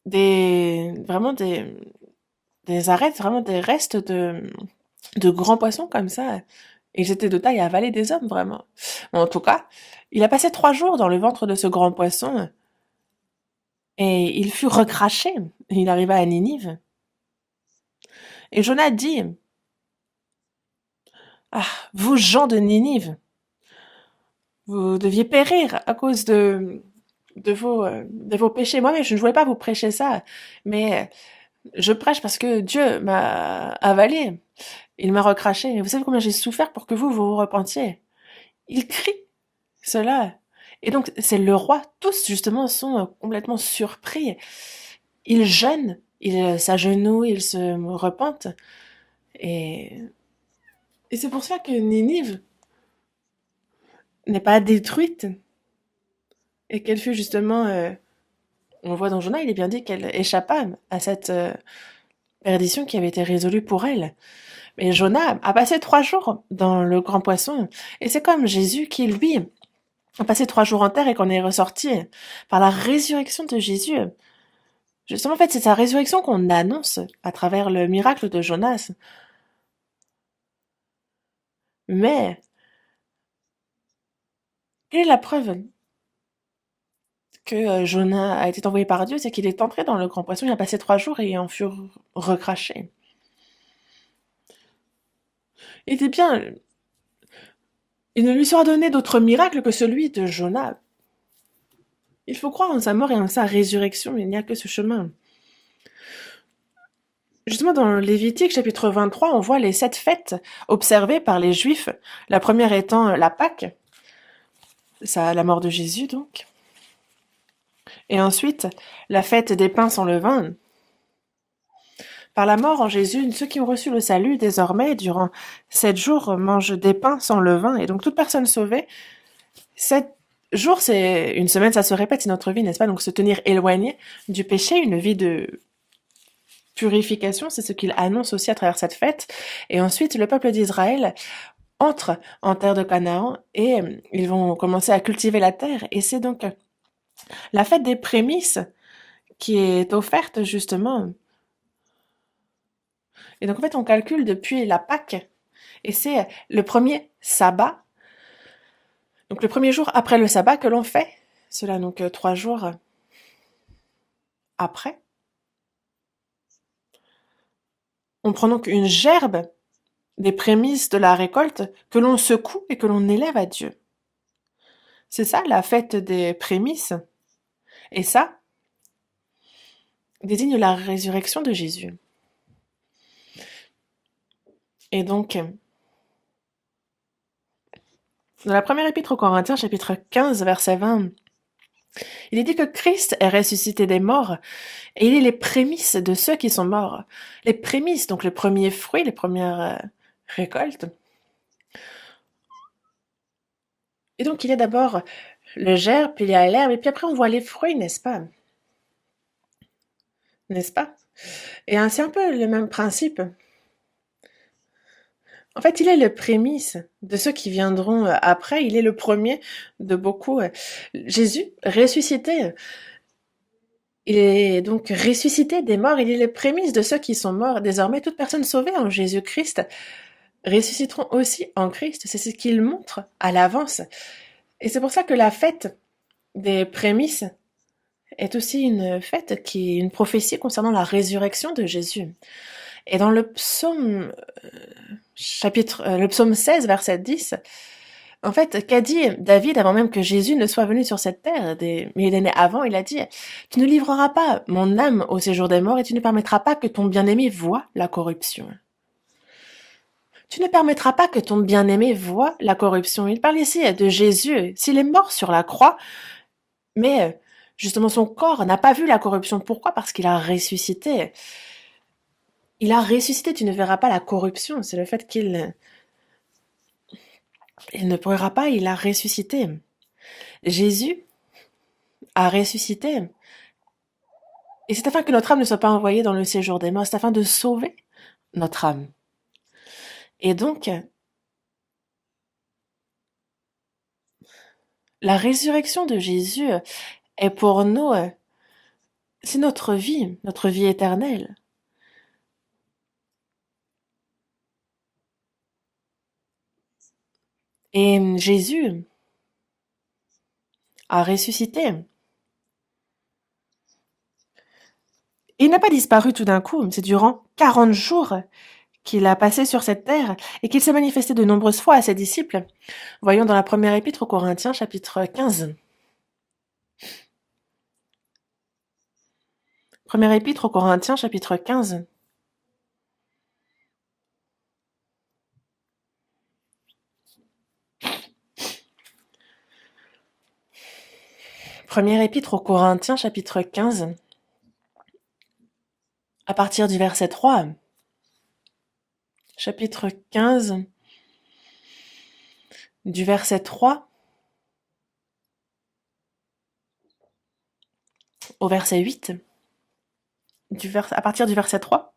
Speaker 1: vraiment des arêtes, vraiment des restes de grands poissons comme ça. Et ils étaient de taille à avaler des hommes, vraiment. Bon, en tout cas, il a passé 3 jours dans le ventre de ce grand poisson et il fut recraché. Il arriva à Ninive. Et Jonas dit, ah, vous gens de Ninive, vous deviez périr à cause de vos péchés. Moi, mais je ne voulais pas vous prêcher ça, mais je prêche parce que Dieu m'a avalé. Il m'a recraché. Mais vous savez combien j'ai souffert pour que vous vous repentiez? Il crie cela. Et donc, c'est le roi. Tous, justement, sont complètement surpris. Ils jeûnent, ils s'agenouillent, ils se repentent. Et, et c'est pour ça que Ninive n'est pas détruite. Et qu'elle fut justement, on voit dans le journal, il est bien dit qu'elle échappa à cette perdition qui avait été résolue pour elle. Mais Jonas a passé 3 jours dans le grand poisson. Et c'est comme Jésus qui, lui, a passé 3 jours en terre et qu'on est ressorti par la résurrection de Jésus. Justement, en fait, c'est sa résurrection qu'on annonce à travers le miracle de Jonas. Mais, quelle est la preuve que Jonas a été envoyé par Dieu? C'est qu'il est entré dans le grand poisson, il a passé 3 jours et il en fut recraché. Il dit bien, il ne lui sera donné d'autre miracle que celui de Jonas. Il faut croire en sa mort et en sa résurrection, il n'y a que ce chemin. Justement, dans Lévitique chapitre 23, on voit les 7 fêtes observées par les Juifs. La première étant la Pâque, ça, la mort de Jésus donc. Et ensuite, la fête des pains sans levain. Par la mort en Jésus, ceux qui ont reçu le salut, désormais, durant 7 jours, mangent des pains sans levain. Et donc, toute personne sauvée, 7 jours, c'est une semaine, ça se répète, c'est notre vie, n'est-ce pas? Donc, se tenir éloigné du péché, une vie de purification, c'est ce qu'il annonce aussi à travers cette fête. Et ensuite, le peuple d'Israël entre en terre de Canaan et ils vont commencer à cultiver la terre. Et c'est donc la fête des prémices qui est offerte justement. Et donc en fait, on calcule depuis la Pâque, et c'est le premier sabbat, donc le premier jour après le sabbat que l'on fait cela, donc 3 jours après. On prend donc une gerbe des prémices de la récolte que l'on secoue et que l'on élève à Dieu. C'est ça la fête des prémices. Et ça désigne la résurrection de Jésus. Et donc, dans la première épître aux Corinthiens, chapitre 15, verset 20, il est dit que Christ est ressuscité des morts et il est les prémices de ceux qui sont morts. Les prémices, donc les premiers fruits, les premières récoltes. Et donc il y a d'abord le gerbe, puis il y a l'herbe, et puis après on voit les fruits, n'est-ce pas? N'est-ce pas? Et c'est un peu le même principe. En fait, il est le prémisse de ceux qui viendront après. Il est le premier de beaucoup. Jésus, ressuscité, il est donc ressuscité des morts. Il est le prémisse de ceux qui sont morts. Désormais, toute personne sauvée en Jésus-Christ ressusciteront aussi en Christ. C'est ce qu'il montre à l'avance. Et c'est pour ça que la fête des prémices est aussi une fête qui est une prophétie concernant la résurrection de Jésus. Et dans le psaume le psaume 16, verset 10, en fait, qu'a dit David avant même que Jésus ne soit venu sur cette terre, des millénaires avant, il a dit « Tu ne livreras pas mon âme au séjour des morts et tu ne permettras pas que ton bien-aimé voie la corruption. » Tu ne permettras pas que ton bien-aimé voie la corruption. Il parle ici de Jésus. S'il est mort sur la croix, mais justement son corps n'a pas vu la corruption. Pourquoi? Parce qu'il a ressuscité. Il a ressuscité, tu ne verras pas la corruption. C'est le fait qu'il ne pourra pas, il a ressuscité. Jésus a ressuscité. Et c'est afin que notre âme ne soit pas envoyée dans le séjour des morts, c'est afin de sauver notre âme. Et donc, la résurrection de Jésus est pour nous, c'est notre vie éternelle. Et Jésus a ressuscité. Il n'a pas disparu tout d'un coup, c'est durant 40 jours qu'il a passé sur cette terre et qu'il s'est manifesté de nombreuses fois à ses disciples. Voyons dans la première épître aux Corinthiens, chapitre 15. Première épître aux Corinthiens, chapitre 15. Première épître aux Corinthiens, chapitre 15, à partir du verset 3. Chapitre 15, du verset 3 au verset 8. À partir du verset 3.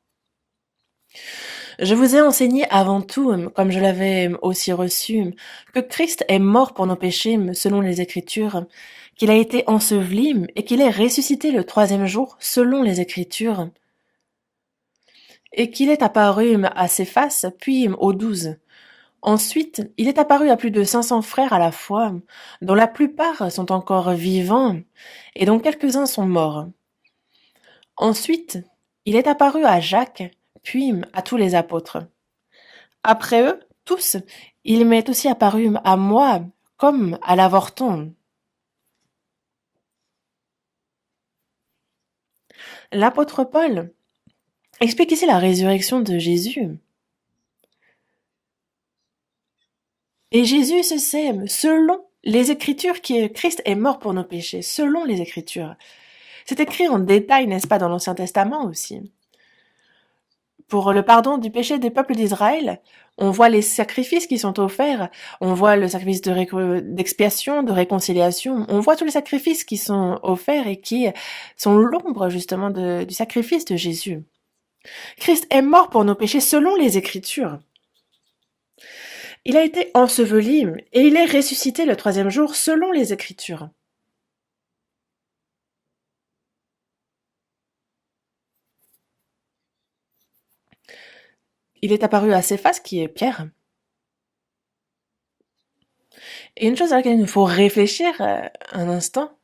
Speaker 1: Je vous ai enseigné avant tout, comme je l'avais aussi reçu, que Christ est mort pour nos péchés, selon les Écritures, qu'il a été enseveli et qu'il est ressuscité le 3e jour, selon les Écritures, et qu'il est apparu à Céphas, puis aux 12. Ensuite, il est apparu à plus de 500 frères à la fois, dont la plupart sont encore vivants, et dont quelques-uns sont morts. Ensuite, il est apparu à Jacques, puis à tous les apôtres. Après eux, tous, il m'est aussi apparu à moi, comme à l'avorton. L'apôtre Paul explique ici la résurrection de Jésus. Et Jésus se sème selon les Écritures qui Christ est mort pour nos péchés, selon les Écritures. C'est écrit en détail, n'est-ce pas, dans l'Ancien Testament aussi. Pour le pardon du péché des peuples d'Israël, on voit les sacrifices qui sont offerts, on voit le sacrifice d'expiation, de réconciliation, on voit tous les sacrifices qui sont offerts et qui sont l'ombre justement du sacrifice de Jésus. Christ est mort pour nos péchés selon les Écritures. Il a été enseveli et il est ressuscité le 3e jour selon les Écritures. il est apparu à Céphas, qui est Pierre. Et une chose à laquelle il nous faut réfléchir un instant,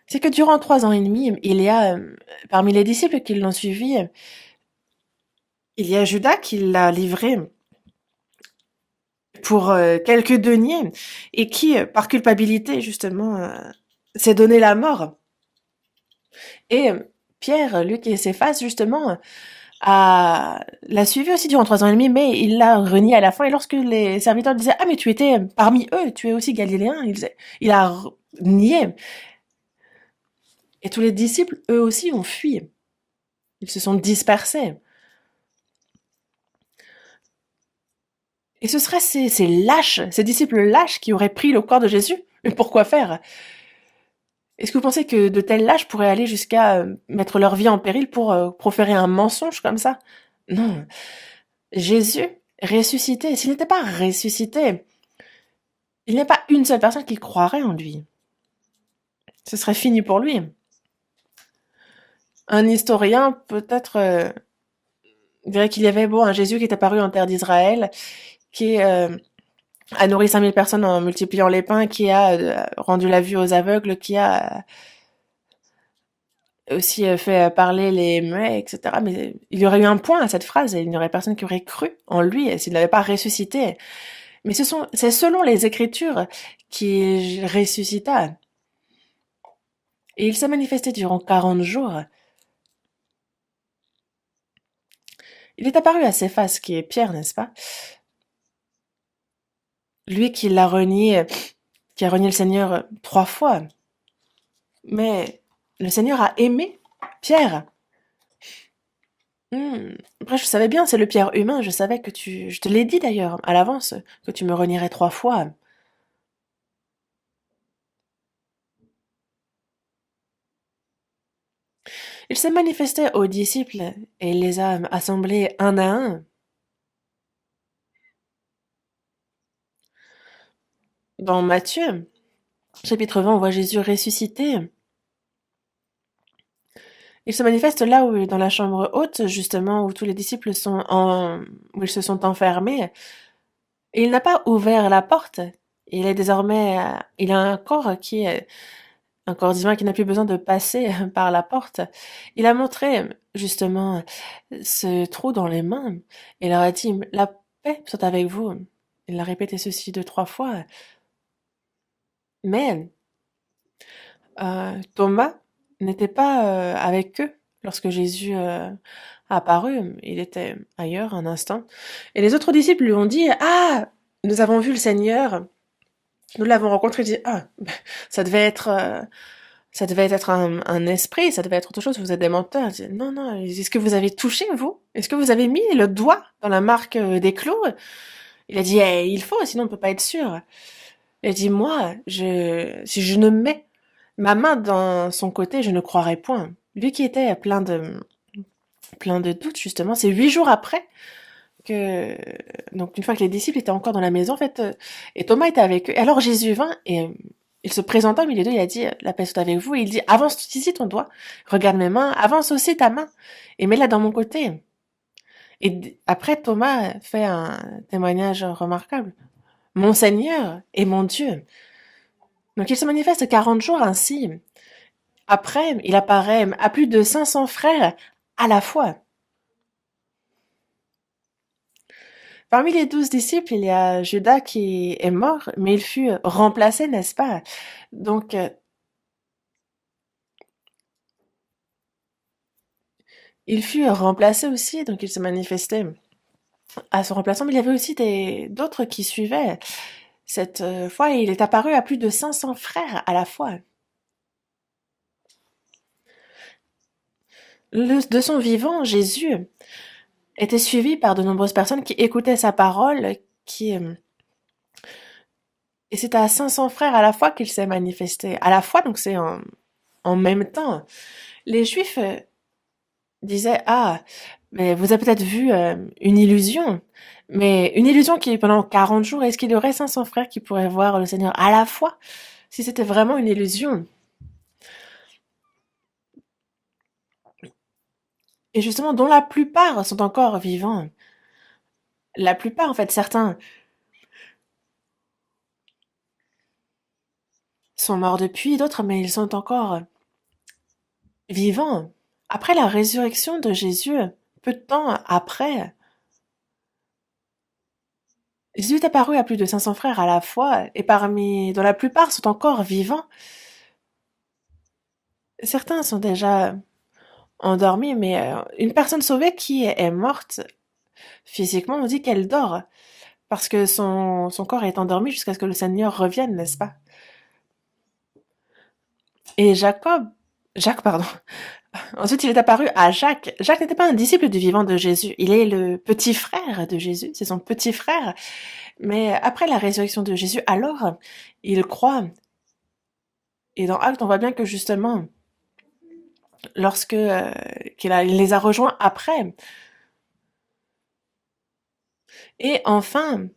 Speaker 1: c'est que durant 3 ans et demi, il y a, parmi les disciples qui l'ont suivi, il y a Judas qui l'a livré pour quelques deniers et qui, par culpabilité, justement, s'est donné la mort. Et Pierre, Luc et Céphas, justement, l'a suivi aussi durant 3 ans et demi, mais il l'a renié à la fin. Et lorsque les serviteurs disaient ah mais tu étais parmi eux, tu es aussi galiléen, il a nié. Et tous les disciples, eux aussi, ont fui. Ils se sont dispersés. Et ce seraient ces lâches, ces disciples lâches qui auraient pris le corps de Jésus. Mais pourquoi faire? Est-ce que vous pensez que de tels lâches pourraient aller jusqu'à mettre leur vie en péril pour proférer un mensonge comme ça? Non. Jésus ressuscité, s'il n'était pas ressuscité, il n'y a pas une seule personne qui croirait en lui. Ce serait fini pour lui. Un historien, peut-être, dirait qu'il y avait un Jésus qui est apparu en terre d'Israël, qui a nourri 5000 personnes en multipliant les pains, qui a rendu la vue aux aveugles, qui a aussi fait parler les muets, etc. Mais il y aurait eu un point à cette phrase et il n'y aurait personne qui aurait cru en lui s'il n'avait pas ressuscité. Mais c'est selon les Écritures qu'il ressuscita. Et il s'est manifesté durant 40 jours. Il est apparu à Céphas, qui est Pierre, n'est-ce pas? Lui qui l'a renié, qui a renié le Seigneur 3 fois. Mais le Seigneur a aimé Pierre. Après, je savais bien, c'est le Pierre humain. Je savais je te l'ai dit d'ailleurs à l'avance, que tu me renierais 3 fois. Il s'est manifesté aux disciples et il les a assemblés un à un. Dans Matthieu, chapitre 20, on voit Jésus ressuscité. Il se manifeste là où, dans la chambre haute, justement, où tous les disciples où ils se sont enfermés. Et il n'a pas ouvert la porte. Il est désormais, il a un corps un corps divin qui n'a plus besoin de passer par la porte. Il a montré, justement, ce trou dans les mains. Et il leur a dit, la paix soit avec vous. Il a répété ceci 2, 3 fois. Mais Thomas n'était pas avec eux lorsque Jésus a apparu. Il était ailleurs un instant. Et les autres disciples lui ont dit, ah, nous avons vu le Seigneur. Nous l'avons rencontré. Il dit, ah, ça devait être, un esprit, ça devait être autre chose. Vous êtes des menteurs. Il dit, non, non. Est-ce que vous avez touché, vous? Est-ce que vous avez mis le doigt dans la marque des clous? Il a dit, eh, il faut, sinon on ne peut pas être sûr. Il dit, moi, si je ne mets ma main dans son côté, je ne croirais point. Lui qui était plein de doutes, justement, c'est 8 jours après que, donc une fois que les disciples étaient encore dans la maison, en fait, et Thomas était avec eux. Et alors Jésus vint et il se présenta au milieu d'eux, il a dit, la paix soit avec vous, et il dit, avance ici ton doigt, regarde mes mains, avance aussi ta main, et mets-la dans mon côté. Et après, Thomas fait un témoignage remarquable. Mon Seigneur et mon Dieu. Donc il se manifeste 40 jours ainsi. Après, il apparaît à plus de 500 frères à la fois. Parmi les 12 disciples, il y a Judas qui est mort, mais il fut remplacé, n'est-ce pas? Donc, il fut remplacé aussi, donc il se manifestait à son remplaçant, mais il y avait aussi d'autres qui suivaient cette fois, et il est apparu à plus de 500 frères à la fois. De son vivant, Jésus était suivi par de nombreuses personnes qui écoutaient sa parole, et c'est à 500 frères à la fois qu'il s'est manifesté. À la fois, donc c'est en même temps. Les Juifs disaient, ah, mais vous avez peut-être vu une illusion, mais une illusion qui est pendant 40 jours, est-ce qu'il y aurait 500 frères qui pourraient voir le Seigneur à la fois, si c'était vraiment une illusion? et justement dont la plupart sont encore vivants. La plupart, en fait, certains sont morts depuis, d'autres, mais ils sont encore vivants. Après la résurrection de Jésus, peu de temps après, Jésus est apparu à plus de 500 frères à la fois, et dont la plupart sont encore vivants. Certains sont déjà endormis, mais une personne sauvée qui est morte physiquement, on dit qu'elle dort, parce que son corps est endormi jusqu'à ce que le Seigneur revienne, n'est-ce pas? Et Jacques, pardon. Ensuite, il est apparu à Jacques. Jacques n'était pas un disciple du vivant de Jésus. Il est le petit frère de Jésus. C'est son petit frère. Mais après la résurrection de Jésus, alors, il croit. Et dans Actes, on voit bien que justement, lorsque il les a rejoints après. Et enfin,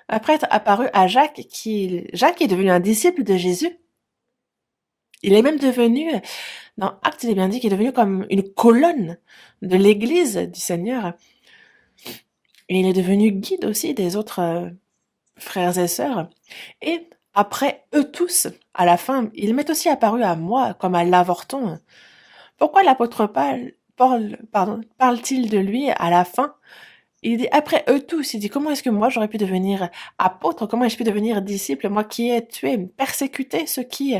Speaker 1: après être apparu à Jacques, Jacques est devenu un disciple de Jésus. Il est même devenu, dans Actes, il est bien dit qu'il est devenu comme une colonne de l'église du Seigneur. Et il est devenu guide aussi des autres frères et sœurs. Et après eux tous, à la fin, il m'est aussi apparu à moi comme à l'avorton. Pourquoi l'apôtre parle-t-il de lui à la fin? Il dit après eux tous, il dit comment est-ce que moi j'aurais pu devenir apôtre, comment ai-je pu devenir disciple, moi qui ai tué, persécuté ceux qui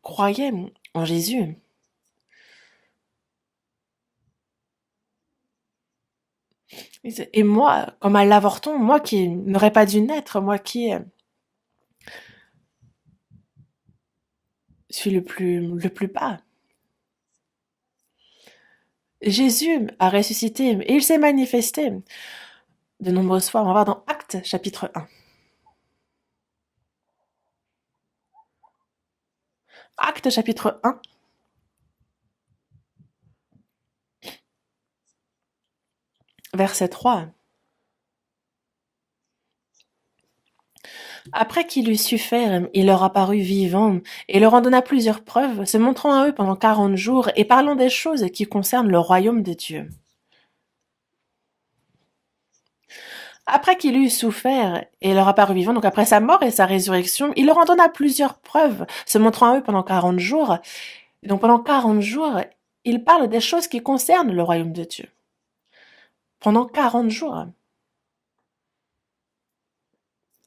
Speaker 1: croyaient en Jésus. Et moi, comme à l'avorton, moi qui n'aurais pas dû naître, moi qui suis le plus bas. Jésus a ressuscité et il s'est manifesté de nombreuses fois. On va voir dans Actes chapitre 1. Actes chapitre 1, verset 3. Après qu'il eut su faire, il leur apparut vivant et leur en donna plusieurs preuves, se montrant à eux pendant 40 jours et parlant des choses qui concernent le royaume de Dieu. Après qu'il eut souffert et leur apparut vivant, donc après sa mort et sa résurrection, il leur en donna plusieurs preuves, se montrant à eux pendant 40 jours. Et donc pendant 40 jours, il parle des choses qui concernent le royaume de Dieu. Pendant 40 jours.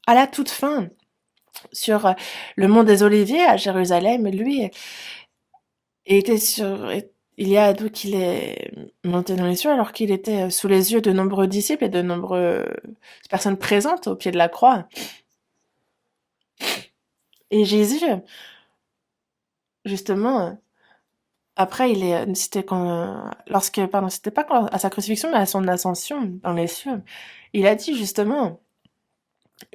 Speaker 1: À la toute fin, sur le mont des Oliviers à Jérusalem, lui était il y a d'où qu'il est monté dans les cieux alors qu'il était sous les yeux de nombreux disciples et de nombreuses personnes présentes au pied de la croix. Et Jésus, justement, après, c'était c'était pas à sa crucifixion, mais à son ascension dans les cieux. Il a dit justement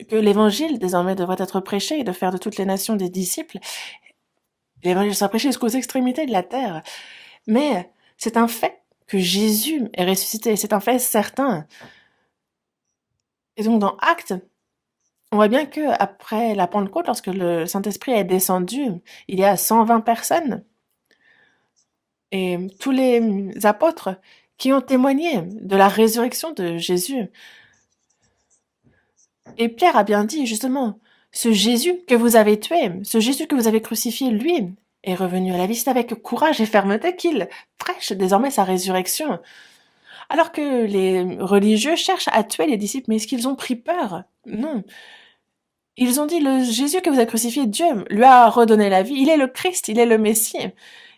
Speaker 1: que l'évangile désormais devrait être prêché et de faire de toutes les nations des disciples. L'évangile sera prêché jusqu'aux extrémités de la terre. Mais c'est un fait que Jésus est ressuscité. C'est un fait certain. Et donc, dans Actes, on voit bien que après la Pentecôte, lorsque le Saint-Esprit est descendu, il y a 120 personnes. Et tous les apôtres qui ont témoigné de la résurrection de Jésus. Et Pierre a bien dit, justement, ce Jésus que vous avez tué, ce Jésus que vous avez crucifié, lui, est revenu à la vie. C'est avec courage et fermeté qu'il prêche désormais sa résurrection. Alors que les religieux cherchent à tuer les disciples, mais est-ce qu'ils ont pris peur? Non. Ils ont dit, le Jésus que vous avez crucifié, Dieu lui a redonné la vie. Il est le Christ, il est le Messie.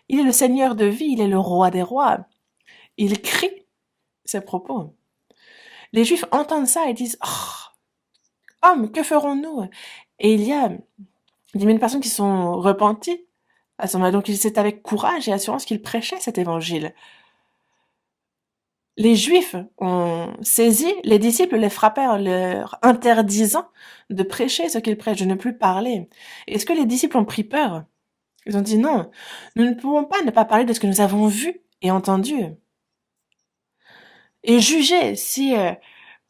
Speaker 1: Il est le Seigneur de vie, il est le roi des rois. Il crie ces propos. Les Juifs entendent ça et disent, oh, homme, que ferons-nous? Et il y a 10 000 personnes qui sont repenties à ce moment-là. Donc c'est avec courage et assurance qu'ils prêchaient cet évangile. Les Juifs ont saisi, les disciples les frappèrent, leur interdisant de prêcher ce qu'ils prêchent, de ne plus parler. Est-ce que les disciples ont pris peur? Ils ont dit non, nous ne pouvons pas ne pas parler de ce que nous avons vu et entendu. Et juger si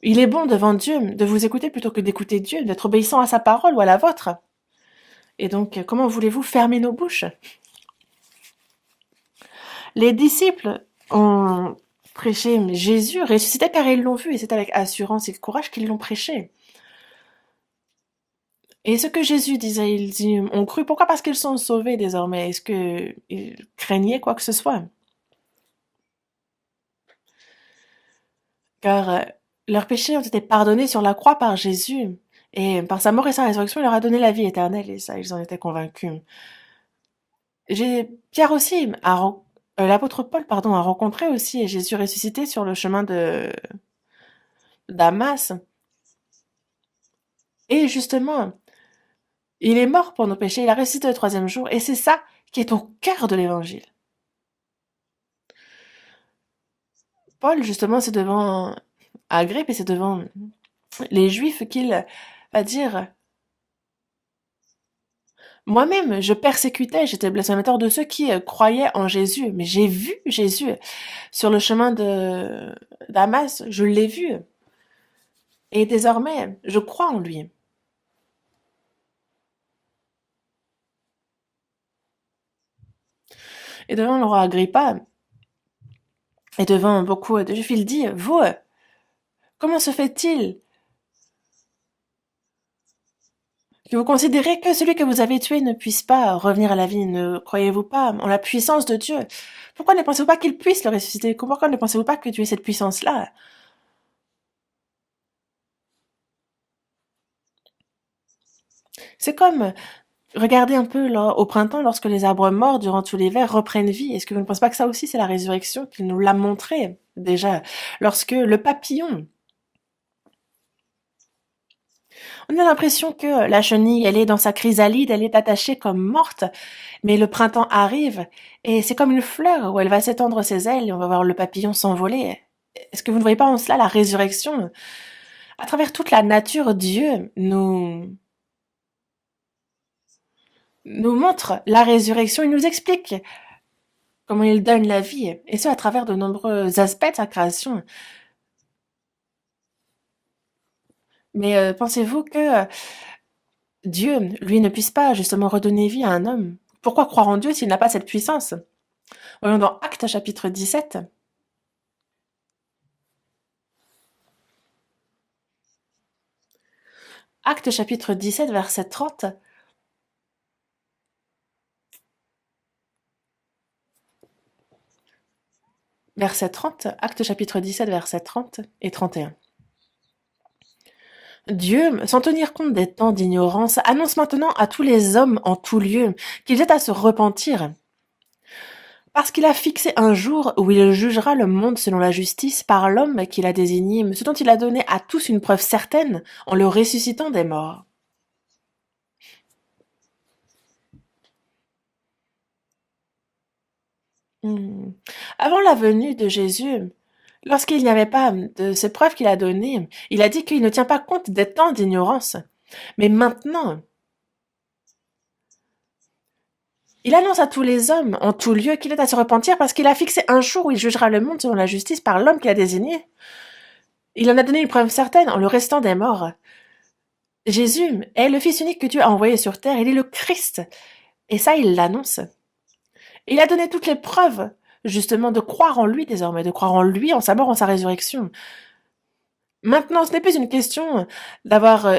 Speaker 1: il est bon devant Dieu de vous écouter plutôt que d'écouter Dieu, d'être obéissant à sa parole ou à la vôtre. Et donc, comment voulez-vous fermer nos bouches? Les disciples ont prêché Jésus ressuscité car ils l'ont vu et c'est avec assurance et courage qu'ils l'ont prêché. Et ce que Jésus disait, ils y ont cru. Pourquoi? Parce qu'ils sont sauvés désormais. Est-ce qu'ils craignaient quoi que ce soit? Car leurs péchés ont été pardonnés sur la croix par Jésus. Et par sa mort et sa résurrection, il leur a donné la vie éternelle. Et ça, ils en étaient convaincus. Pierre aussi, l'apôtre Paul, pardon, a rencontré aussi Jésus ressuscité sur le chemin de Damas. Et justement, il est mort pour nos péchés, il a ressuscité le troisième jour, et c'est ça qui est au cœur de l'évangile. Paul, justement, c'est devant Agrippe et c'est devant les Juifs qu'il va dire: moi-même, je persécutais, j'étais blasphémateur de ceux qui croyaient en Jésus, mais j'ai vu Jésus sur le chemin de Damas, je l'ai vu, et désormais, je crois en lui. Et devant le roi Agrippa, et devant beaucoup de Juifs, il dit: vous, comment se fait-il que vous considérez que celui que vous avez tué ne puisse pas revenir à la vie? Ne croyez-vous pas en la puissance de Dieu? Pourquoi ne pensez-vous pas qu'il puisse le ressusciter? Pourquoi ne pensez-vous pas que tu aies cette puissance-là? C'est comme, regardez un peu là, au printemps, lorsque les arbres morts durant tout l'hiver reprennent vie. Est-ce que vous ne pensez pas que ça aussi c'est la résurrection qu'il nous l'a montré déjà? Lorsque le papillon, on a l'impression que la chenille, elle est dans sa chrysalide, elle est attachée comme morte, mais le printemps arrive et c'est comme une fleur où elle va s'étendre ses ailes et on va voir le papillon s'envoler. Est-ce que vous ne voyez pas en cela la résurrection? À travers toute la nature, Dieu nous montre la résurrection, il nous explique comment il donne la vie, et ce à travers de nombreux aspects de sa création. Mais pensez-vous que Dieu, lui, ne puisse pas justement redonner vie à un homme? Pourquoi croire en Dieu s'il n'a pas cette puissance? Voyons dans Actes chapitre 17. Actes chapitre 17, verset 30. Verset 30, Actes chapitre 17, verset 30 et 31. Dieu, sans tenir compte des temps d'ignorance, annonce maintenant à tous les hommes en tout lieu qu'ils aient à se repentir, parce qu'il a fixé un jour où il jugera le monde selon la justice par l'homme qu'il a désigné, ce dont il a donné à tous une preuve certaine en le ressuscitant des morts. Hmm. Avant la venue de Jésus, lorsqu'il n'y avait pas de ces preuves qu'il a données, il a dit qu'il ne tient pas compte des temps d'ignorance. Mais maintenant, il annonce à tous les hommes, en tout lieu, qu'il est à se repentir parce qu'il a fixé un jour où il jugera le monde selon la justice par l'homme qu'il a désigné. Il en a donné une preuve certaine en le restant des morts. Jésus est le Fils unique que Dieu a envoyé sur terre, il est le Christ. Et ça, il l'annonce. Il a donné toutes les preuves, justement, de croire en lui désormais, de croire en lui, en sa mort, en sa résurrection. Maintenant, ce n'est plus une question d'avoir,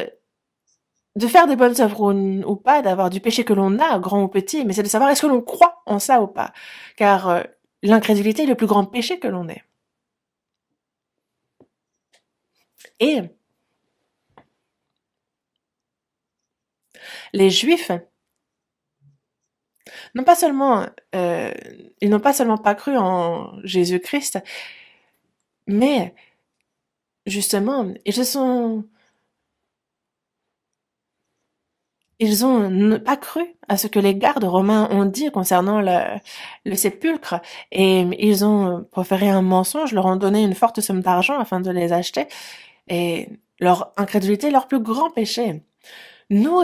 Speaker 1: de faire des bonnes œuvres ou pas, d'avoir du péché que l'on a, grand ou petit, mais c'est de savoir est-ce que l'on croit en ça ou pas. Car l'incrédulité est le plus grand péché que l'on ait. Et les Juifs n'ont pas seulement, ils n'ont pas seulement pas cru en Jésus-Christ, mais justement, ils ont pas cru à ce que les gardes romains ont dit concernant le sépulcre, et ils ont proféré un mensonge, leur ont donné une forte somme d'argent afin de les acheter, et leur incrédulité est leur plus grand péché. Nous,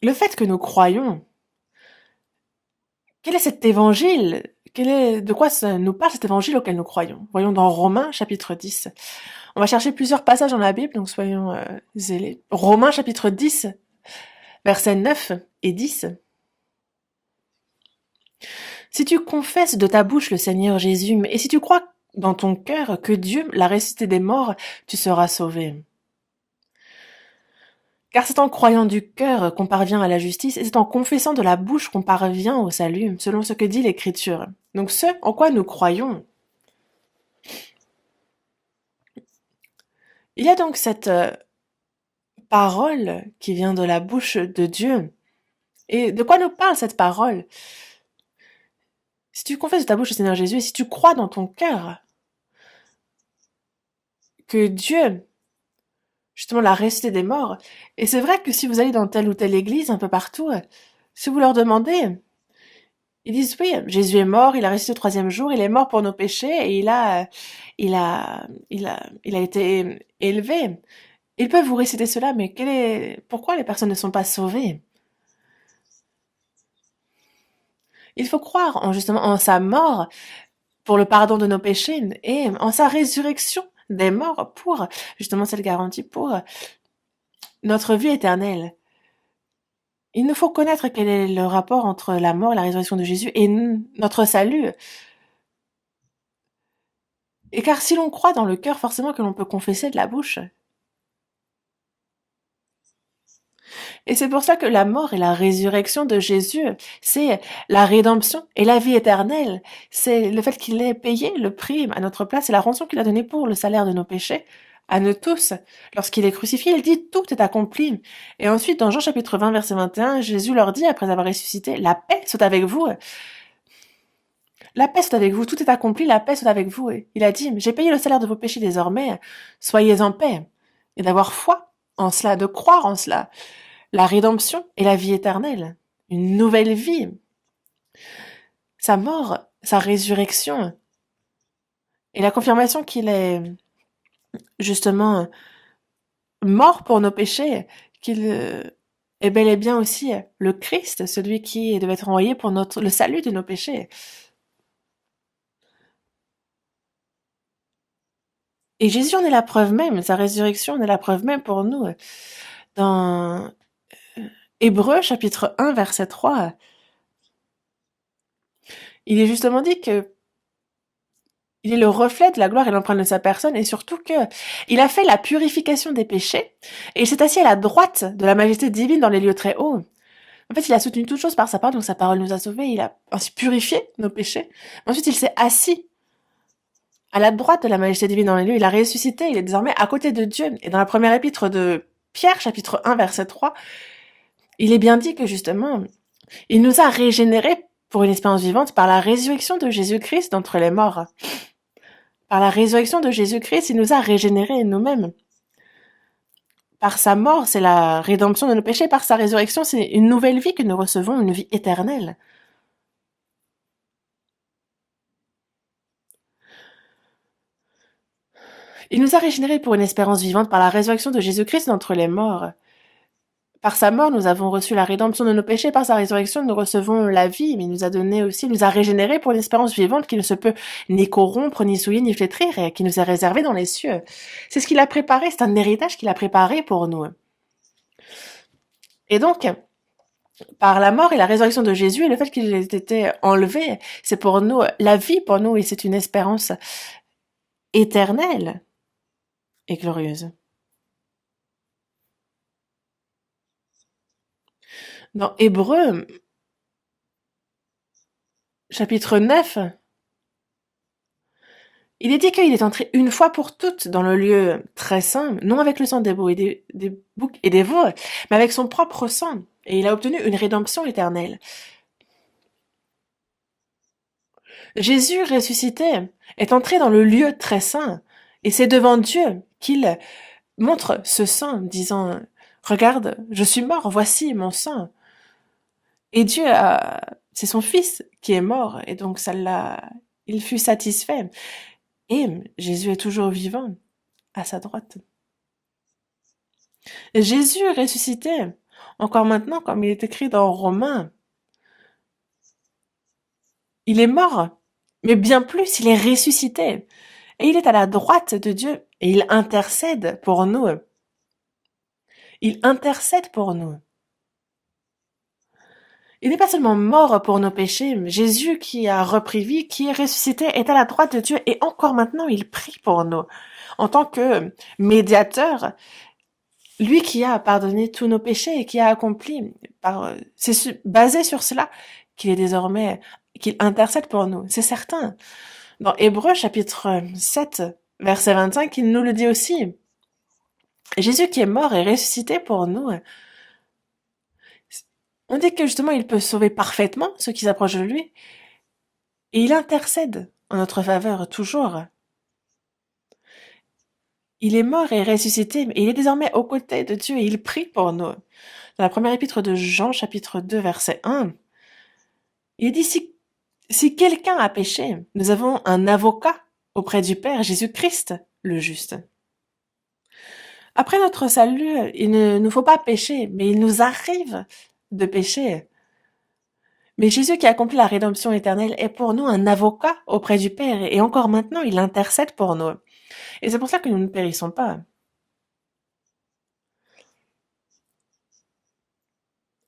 Speaker 1: le fait que nous croyons, quel est cet évangile? De quoi ça nous parle cet évangile auquel nous croyons? Voyons dans Romains chapitre 10. On va chercher plusieurs passages dans la Bible, donc soyons zélés. Romains chapitre 10, versets 9 et 10. Si tu confesses de ta bouche le Seigneur Jésus, et si tu crois dans ton cœur que Dieu l'a ressuscité des morts, tu seras sauvé. Car c'est en croyant du cœur qu'on parvient à la justice, et c'est en confessant de la bouche qu'on parvient au salut, selon ce que dit l'Écriture. Donc ce en quoi nous croyons. Il y a donc cette parole qui vient de la bouche de Dieu. Et de quoi nous parle cette parole? Si tu confesses de ta bouche le Seigneur Jésus, et si tu crois dans ton cœur que Dieu, justement, l'a ressuscité des morts, et c'est vrai que si vous allez dans telle ou telle église, un peu partout, si vous leur demandez, ils disent oui, Jésus est mort, il a ressuscité au troisième jour, il est mort pour nos péchés et il a été élevé. Ils peuvent vous réciter cela, mais pourquoi les personnes ne sont pas sauvées? Il faut croire justement en sa mort pour le pardon de nos péchés et en sa résurrection des morts pour justement cette garantie pour notre vie éternelle. Il nous faut connaître quel est le rapport entre la mort et la résurrection de Jésus et notre salut. Et car si l'on croit dans le cœur, forcément que l'on peut confesser de la bouche. Et c'est pour ça que la mort et la résurrection de Jésus, c'est la rédemption et la vie éternelle. C'est le fait qu'il ait payé le prix à notre place et la rançon qu'il a donnée pour le salaire de nos péchés à nous tous. Lorsqu'il est crucifié, il dit tout est accompli. Et ensuite, dans Jean chapitre 20, verset 21, Jésus leur dit, après avoir ressuscité, la paix soit avec vous. La paix soit avec vous, tout est accompli, la paix soit avec vous. Et il a dit, j'ai payé le salaire de vos péchés désormais, soyez en paix. Et d'avoir foi en cela, de croire en cela. La rédemption et la vie éternelle. Une nouvelle vie. Sa mort, sa résurrection. Et la confirmation qu'il est justement mort pour nos péchés, qu'il est bel et bien aussi le Christ, celui qui devait être envoyé pour le salut de nos péchés. Et Jésus en est la preuve même, sa résurrection en est la preuve même pour nous. Dans Hébreux chapitre 1 verset 3, il est justement dit que il est le reflet de la gloire et l'empreinte de sa personne, et surtout que il a fait la purification des péchés, et il s'est assis à la droite de la majesté divine dans les lieux très hauts. En fait, il a soutenu toute chose par sa parole, donc sa parole nous a sauvés, il a ainsi purifié nos péchés. Ensuite, il s'est assis à la droite de la majesté divine dans les lieux, il a ressuscité, il est désormais à côté de Dieu. Et dans la première épître de Pierre, chapitre 1, verset 3, il est bien dit que justement, il nous a régénérés pour une espérance vivante par la résurrection de Jésus-Christ d'entre les morts. Par la résurrection de Jésus-Christ, il nous a régénérés nous-mêmes. Par sa mort, c'est la rédemption de nos péchés. Par sa résurrection, c'est une nouvelle vie que nous recevons, une vie éternelle. Il nous a régénérés pour une espérance vivante par la résurrection de Jésus-Christ d'entre les morts. Par sa mort, nous avons reçu la rédemption de nos péchés. Par sa résurrection, nous recevons la vie, mais il nous a donné aussi, il nous a régénérés pour une espérance vivante qui ne se peut ni corrompre, ni souiller, ni flétrir, et qui nous est réservée dans les cieux. C'est ce qu'il a préparé, c'est un héritage qu'il a préparé pour nous. Et donc, par la mort et la résurrection de Jésus et le fait qu'il ait été enlevé, c'est pour nous la vie pour nous, et c'est une espérance éternelle et glorieuse. Dans Hébreux, chapitre 9, il est dit qu'il est entré une fois pour toutes dans le lieu très saint, non avec le sang des boucs et des veaux, mais avec son propre sang, et il a obtenu une rédemption éternelle. Jésus ressuscité est entré dans le lieu très saint, et c'est devant Dieu qu'il montre ce sang, disant « Regarde, je suis mort, voici mon sang ». Et Dieu c'est son fils qui est mort, et donc il fut satisfait. Et Jésus est toujours vivant à sa droite. Jésus ressuscité, encore maintenant, comme il est écrit dans Romains, il est mort, mais bien plus, il est ressuscité. Et il est à la droite de Dieu, et il intercède pour nous. Il intercède pour nous. Il n'est pas seulement mort pour nos péchés, mais Jésus qui a repris vie, qui est ressuscité, est à la droite de Dieu et encore maintenant il prie pour nous. En tant que médiateur, lui qui a pardonné tous nos péchés et qui a accompli, c'est basé sur cela qu'il est désormais, qu'il intercède pour nous, c'est certain. Dans Hébreux chapitre 7, verset 25, il nous le dit aussi. Jésus qui est mort et ressuscité pour nous. On dit que justement il peut sauver parfaitement ceux qui s'approchent de lui. Et il intercède en notre faveur toujours. Il est mort et ressuscité, et il est désormais aux côtés de Dieu et il prie pour nous. Dans la première épître de Jean, chapitre 2, verset 1, il dit si quelqu'un a péché, nous avons un avocat auprès du Père, Jésus-Christ, le juste. Après notre salut, il ne nous faut pas pécher, mais il nous arrive de pécher. Mais Jésus qui accomplit la rédemption éternelle est pour nous un avocat auprès du Père, et encore maintenant, il intercède pour nous. Et c'est pour ça que nous ne périssons pas.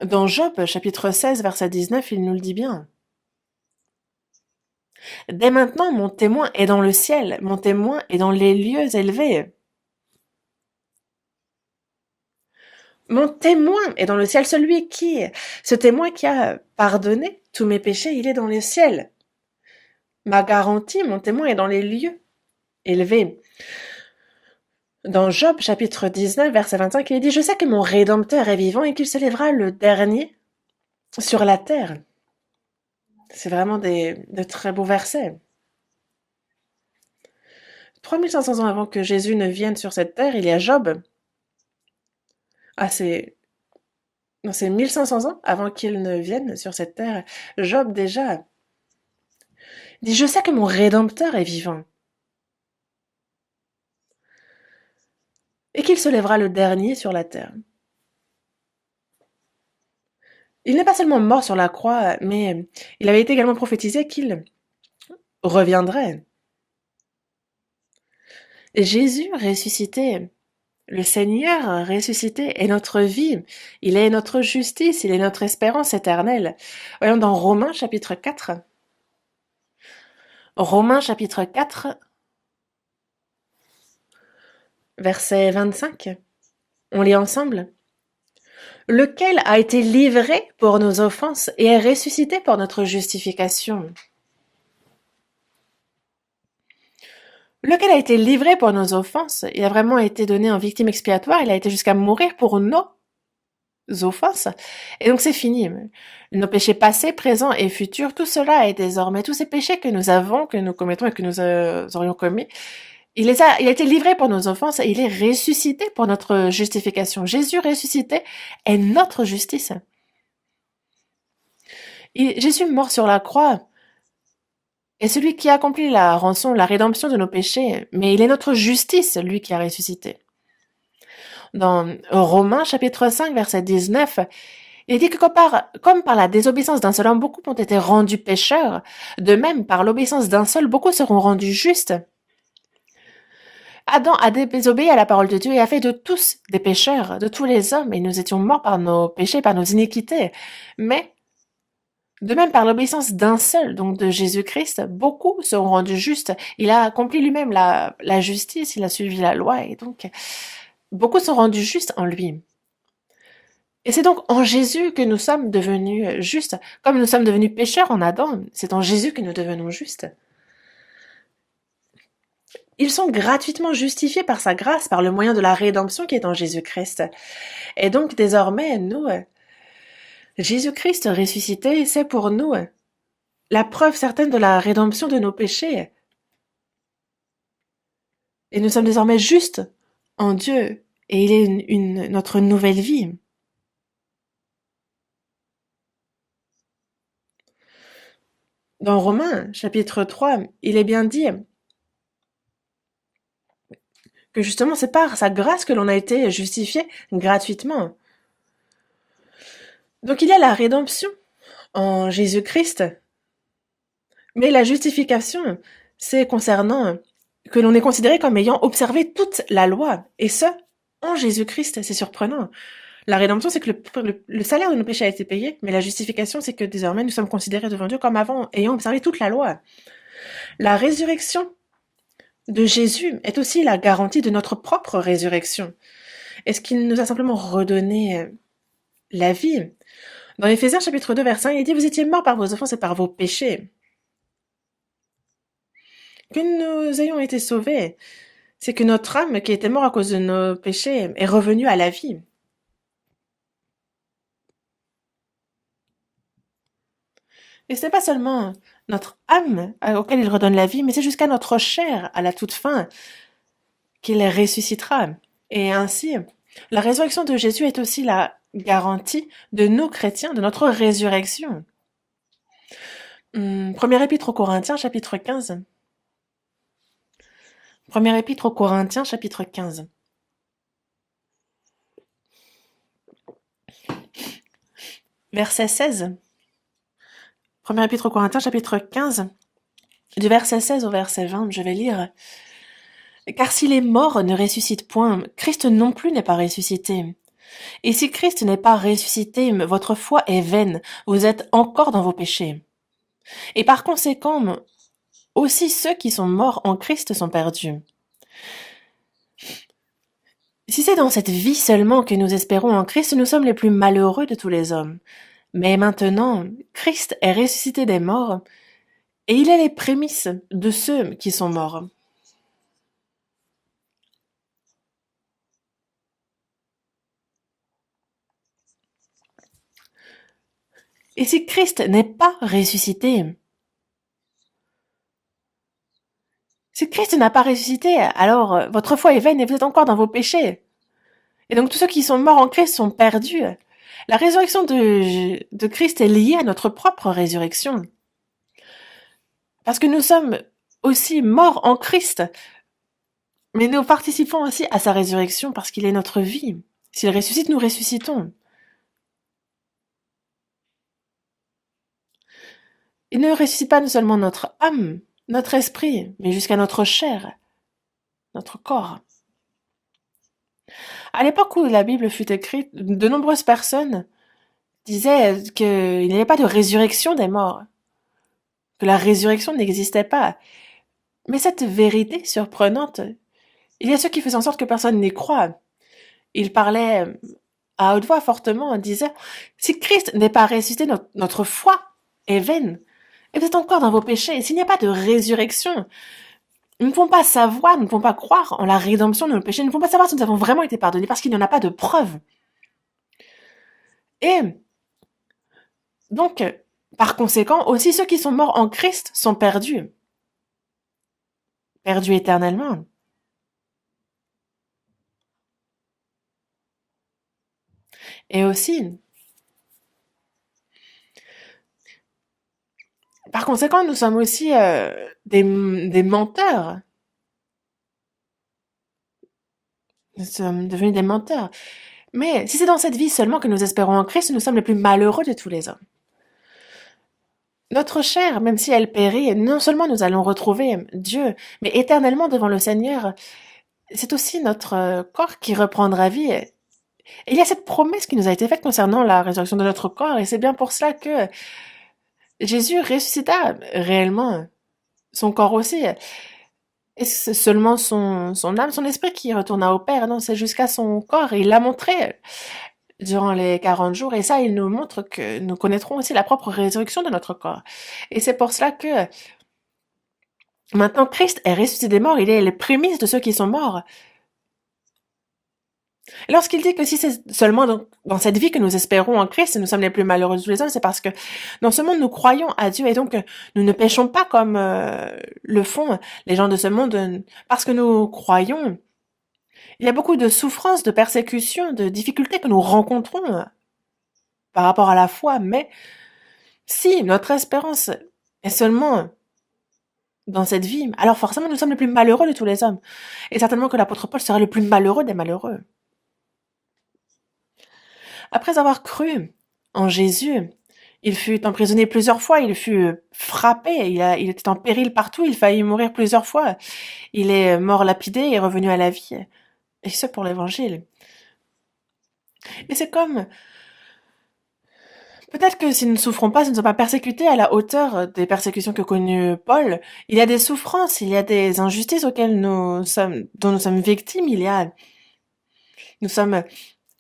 Speaker 1: Dans Job, chapitre 16, verset 19, il nous le dit bien. Dès maintenant, mon témoin est dans le ciel, mon témoin est dans les lieux élevés. Mon témoin est dans le ciel, ce témoin qui a pardonné tous mes péchés, il est dans le ciel. Ma garantie, mon témoin est dans les lieux élevés. Dans Job, chapitre 19, verset 25, il est dit « Je sais que mon Rédempteur est vivant et qu'il se lèvera le dernier sur la terre. » C'est vraiment de très beaux versets. 3500 ans avant que Jésus ne vienne sur cette terre, il y a Job. C'est 1500 ans avant qu'il ne vienne sur cette terre. Job déjà dit « Je sais que mon Rédempteur est vivant. » Et qu'il se lèvera le dernier sur la terre. Il n'est pas seulement mort sur la croix, mais il avait été également prophétisé qu'il reviendrait. Et Jésus ressuscité, le Seigneur ressuscité est notre vie, il est notre justice, il est notre espérance éternelle. Voyons dans Romains chapitre 4. Romains chapitre 4, verset 25. On lit ensemble. Lequel a été livré pour nos offenses et est ressuscité pour notre justification. Lequel a été livré pour nos offenses, il a vraiment été donné en victime expiatoire, il a été jusqu'à mourir pour nos offenses. Et donc c'est fini. Nos péchés passés, présents et futurs, tout cela est désormais, tous ces péchés que nous avons, que nous commettons et que nous aurions commis, il a été livré pour nos offenses et il est ressuscité pour notre justification. Jésus ressuscité est notre justice. Jésus mort sur la croix est celui qui accomplit la rançon, la rédemption de nos péchés, mais il est notre justice, lui qui a ressuscité. Dans Romains chapitre 5, verset 19, il dit que comme par la désobéissance d'un seul homme, beaucoup ont été rendus pécheurs, de même par l'obéissance d'un seul, beaucoup seront rendus justes. Adam a désobéi à la parole de Dieu et a fait de tous des pécheurs, de tous les hommes, et nous étions morts par nos péchés, par nos iniquités. Mais, de même par l'obéissance d'un seul, donc de Jésus-Christ, beaucoup seront rendus justes. Il a accompli lui-même la justice, il a suivi la loi, et donc beaucoup sont rendus justes en lui. Et c'est donc en Jésus que nous sommes devenus justes. Comme nous sommes devenus pécheurs en Adam, c'est en Jésus que nous devenons justes. Ils sont gratuitement justifiés par sa grâce, par le moyen de la rédemption qui est en Jésus-Christ. Et donc désormais, nous, Jésus-Christ ressuscité, c'est pour nous la preuve certaine de la rédemption de nos péchés. Et nous sommes désormais justes en Dieu, et il est notre nouvelle vie. Dans Romains, chapitre 3, il est bien dit que justement c'est par sa grâce que l'on a été justifié gratuitement. Donc il y a la rédemption en Jésus-Christ, mais la justification, c'est concernant que l'on est considéré comme ayant observé toute la loi, et ce, en Jésus-Christ, c'est surprenant. La rédemption, c'est que le salaire de nos péchés a été payé, mais la justification, c'est que désormais nous sommes considérés devant Dieu comme avant, ayant observé toute la loi. La résurrection de Jésus est aussi la garantie de notre propre résurrection. Est-ce qu'il nous a simplement redonné la vie? Dans Éphésiens chapitre 2, verset 1, il dit « Vous étiez morts par vos offenses et par vos péchés. » Que nous ayons été sauvés, c'est que notre âme, qui était morte à cause de nos péchés, est revenue à la vie. Et ce n'est pas seulement notre âme auquel il redonne la vie, mais c'est jusqu'à notre chair, à la toute fin, qu'il ressuscitera. Et ainsi, la résurrection de Jésus est aussi la garantie de nous chrétiens, de notre résurrection. Première épître aux Corinthiens, chapitre 15. Première épître aux Corinthiens, chapitre 15. Verset 16. Première épître aux Corinthiens, chapitre 15, du verset 16 au verset 20, je vais lire. « Car si les morts ne ressuscitent point, Christ non plus n'est pas ressuscité. Et si Christ n'est pas ressuscité, votre foi est vaine, vous êtes encore dans vos péchés. Et par conséquent, aussi ceux qui sont morts en Christ sont perdus. Si c'est dans cette vie seulement que nous espérons en Christ, nous sommes les plus malheureux de tous les hommes. Mais maintenant, Christ est ressuscité des morts, et il est les prémices de ceux qui sont morts. » Et si Christ n'est pas ressuscité, si Christ n'a pas ressuscité, alors votre foi est vaine et vous êtes encore dans vos péchés. Et donc tous ceux qui sont morts en Christ sont perdus. La résurrection de Christ est liée à notre propre résurrection. Parce que nous sommes aussi morts en Christ, mais nous participons aussi à sa résurrection parce qu'il est notre vie. S'il ressuscite, nous ressuscitons. Il ne ressuscite pas non seulement notre âme, notre esprit, mais jusqu'à notre chair, notre corps. À l'époque où la Bible fut écrite, de nombreuses personnes disaient qu'il n'y avait pas de résurrection des morts, que la résurrection n'existait pas. Mais cette vérité surprenante, il y a ceux qui faisaient en sorte que personne n'y croit. Ils parlaient à haute voix fortement, disaient « Si Christ n'est pas ressuscité, notre foi est vaine. Et vous êtes encore dans vos péchés. S'il n'y a pas de résurrection, nous ne pouvons pas savoir, nous ne pouvons pas croire en la rédemption de nos péchés. Nous ne pouvons pas savoir si nous avons vraiment été pardonnés parce qu'il n'y en a pas de preuve. » Et donc, par conséquent, aussi ceux qui sont morts en Christ sont perdus. Perdus éternellement. Et aussi, par conséquent, nous sommes aussi des menteurs. Nous sommes devenus des menteurs. Mais si c'est dans cette vie seulement que nous espérons en Christ, nous sommes les plus malheureux de tous les hommes. Notre chair, même si elle périt, non seulement nous allons retrouver Dieu, mais éternellement devant le Seigneur, c'est aussi notre corps qui reprendra vie. Et il y a cette promesse qui nous a été faite concernant la résurrection de notre corps, et c'est bien pour cela que Jésus ressuscita réellement son corps aussi. Et c'est seulement son âme, son esprit qui retourna au Père. Non, c'est jusqu'à son corps. Et il l'a montré durant les 40 jours. Et ça, il nous montre que nous connaîtrons aussi la propre résurrection de notre corps. Et c'est pour cela que maintenant Christ est ressuscité des morts. Il est les prémices de ceux qui sont morts. Et lorsqu'il dit que si c'est seulement dans cette vie que nous espérons en Christ, nous sommes les plus malheureux de tous les hommes, c'est parce que dans ce monde, nous croyons à Dieu et donc nous ne péchons pas comme le font les gens de ce monde, parce que nous croyons. Il y a beaucoup de souffrances, de persécutions, de difficultés que nous rencontrons par rapport à la foi, mais si notre espérance est seulement dans cette vie, alors forcément nous sommes les plus malheureux de tous les hommes. Et certainement que l'apôtre Paul sera le plus malheureux des malheureux. Après avoir cru en Jésus, il fut emprisonné plusieurs fois, il fut frappé, il était en péril partout, il faillit mourir plusieurs fois. Il est mort lapidé et revenu à la vie. Et ce pour l'évangile. Et c'est comme, peut-être que si nous ne souffrons pas, si nous ne sommes pas persécutés à la hauteur des persécutions que connut Paul, il y a des souffrances, il y a des injustices dont nous sommes victimes, nous sommes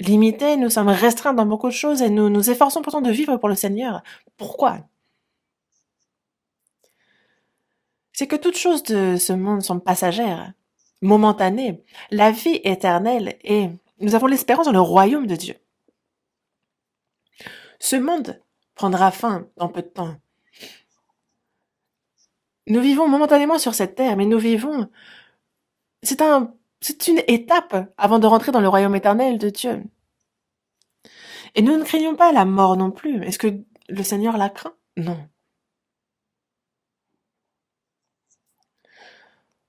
Speaker 1: limités, nous sommes restreints dans beaucoup de choses et nous nous efforçons pourtant de vivre pour le Seigneur. Pourquoi? C'est que toutes choses de ce monde sont passagères, momentanées. La vie éternelle et nous avons l'espérance dans le royaume de Dieu. Ce monde prendra fin dans peu de temps. Nous vivons momentanément sur cette terre, mais nous vivons, c'est une étape avant de rentrer dans le royaume éternel de Dieu. Et nous ne craignons pas la mort non plus. Est-ce que le Seigneur la craint? Non.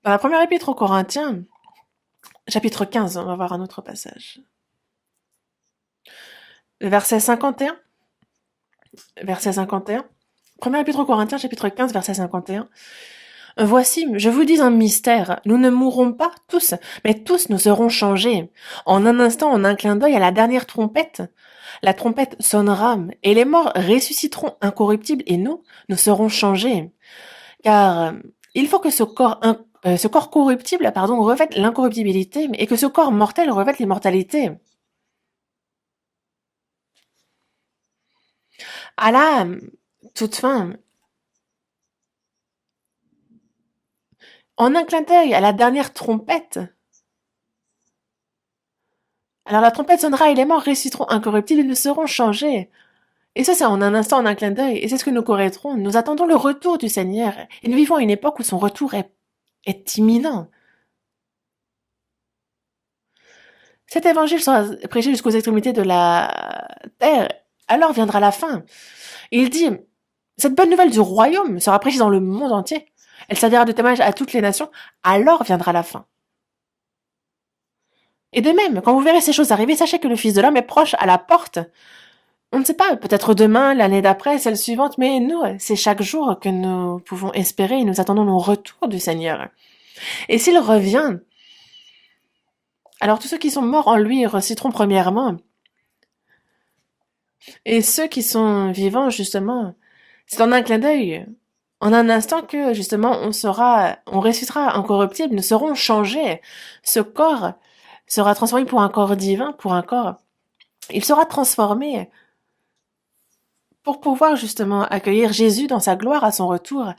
Speaker 1: Dans la première épître aux Corinthiens, chapitre 15, on va voir un autre passage. Le verset 51. Verset 51. Première épître aux Corinthiens, chapitre 15, verset 51. Voici, je vous dis un mystère, nous ne mourrons pas tous, mais tous nous serons changés. En un instant, en un clin d'œil, à la dernière trompette. La trompette sonnera, et les morts ressusciteront incorruptibles, et nous serons changés. Car il faut que ce corps corruptible, revête l'incorruptibilité, et que ce corps mortel revête l'immortalité. À la toute fin, en un clin d'œil, à la dernière trompette. Alors la trompette sonnera et les morts ressusciteront incorruptibles et nous serons changés. Et ça, c'est en un instant, en un clin d'œil. Et c'est ce que nous connaîtrons. Nous attendons le retour du Seigneur. Et nous vivons à une époque où son retour est imminent. Cet évangile sera prêché jusqu'aux extrémités de la terre. Alors viendra la fin. Et il dit, cette bonne nouvelle du royaume sera prêchée dans le monde entier. Elle servira de témoignage à toutes les nations. Alors viendra la fin. Et de même, quand vous verrez ces choses arriver, sachez que le Fils de l'homme est proche à la porte. On ne sait pas, peut-être demain, l'année d'après, celle suivante, mais nous, c'est chaque jour que nous pouvons espérer et nous attendons le retour du Seigneur. Et s'il revient, alors tous ceux qui sont morts en lui ressusciteront premièrement. Et ceux qui sont vivants, justement, c'est en un clin d'œil, en un instant que, justement, on ressuscitera incorruptible, nous serons changés. Ce corps sera transformé pour un corps divin, pour un corps. Il sera transformé pour pouvoir, justement, accueillir Jésus dans sa gloire à son retour.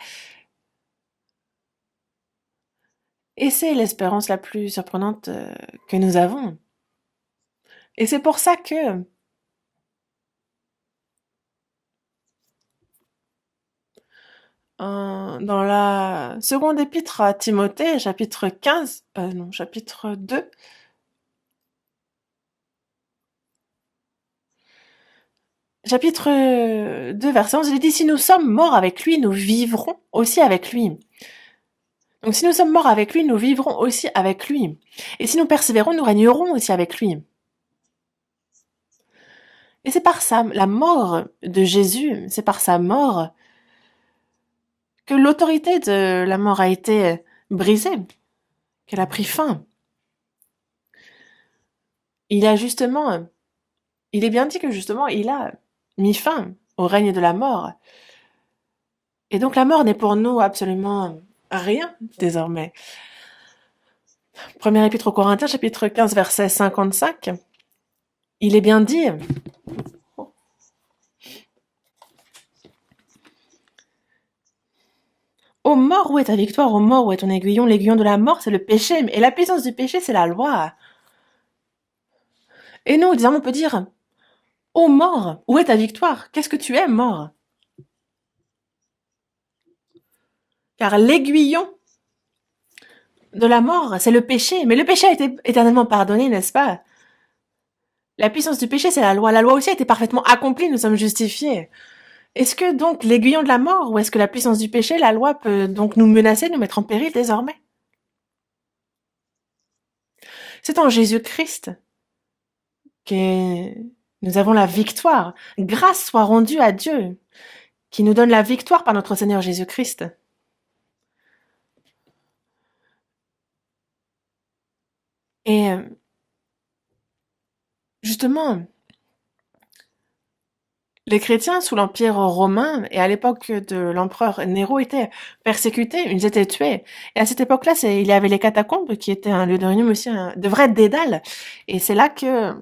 Speaker 1: Et c'est l'espérance la plus surprenante que nous avons. Et c'est pour ça que dans la seconde épître à Timothée, chapitre 15, non, chapitre 2, chapitre 2, verset 11, il dit, si nous sommes morts avec lui, nous vivrons aussi avec lui. Donc si nous sommes morts avec lui, nous vivrons aussi avec lui. Et si nous persévérons, nous régnerons aussi avec lui. Et c'est par ça, la mort de Jésus, c'est par sa mort que l'autorité de la mort a été brisée, qu'elle a pris fin. Il est bien dit que justement, il a mis fin au règne de la mort. Et donc la mort n'est pour nous absolument rien désormais. Première épître aux Corinthiens, chapitre 15, verset 55. Il est bien dit, ô mort, où est ta victoire? Ô mort, où est ton aiguillon? L'aiguillon de la mort, c'est le péché, et la puissance du péché, c'est la loi. Et nous, disons, on peut dire, ô mort, où est ta victoire? Qu'est-ce que tu es, mort? Car l'aiguillon de la mort, c'est le péché. Mais le péché a été éternellement pardonné, n'est-ce pas? La puissance du péché, c'est la loi. La loi aussi a été parfaitement accomplie, nous sommes justifiés. Est-ce que donc l'aiguillon de la mort, ou est-ce que la puissance du péché, la loi peut donc nous menacer, nous mettre en péril désormais? C'est en Jésus-Christ que nous avons la victoire. Grâce soit rendue à Dieu, qui nous donne la victoire par notre Seigneur Jésus-Christ. Et justement, les chrétiens sous l'Empire romain et à l'époque de l'empereur Néro étaient persécutés, ils étaient tués. Et à cette époque-là, il y avait les catacombes qui étaient un lieu de réunion aussi, de vrais dédales. Et c'est là que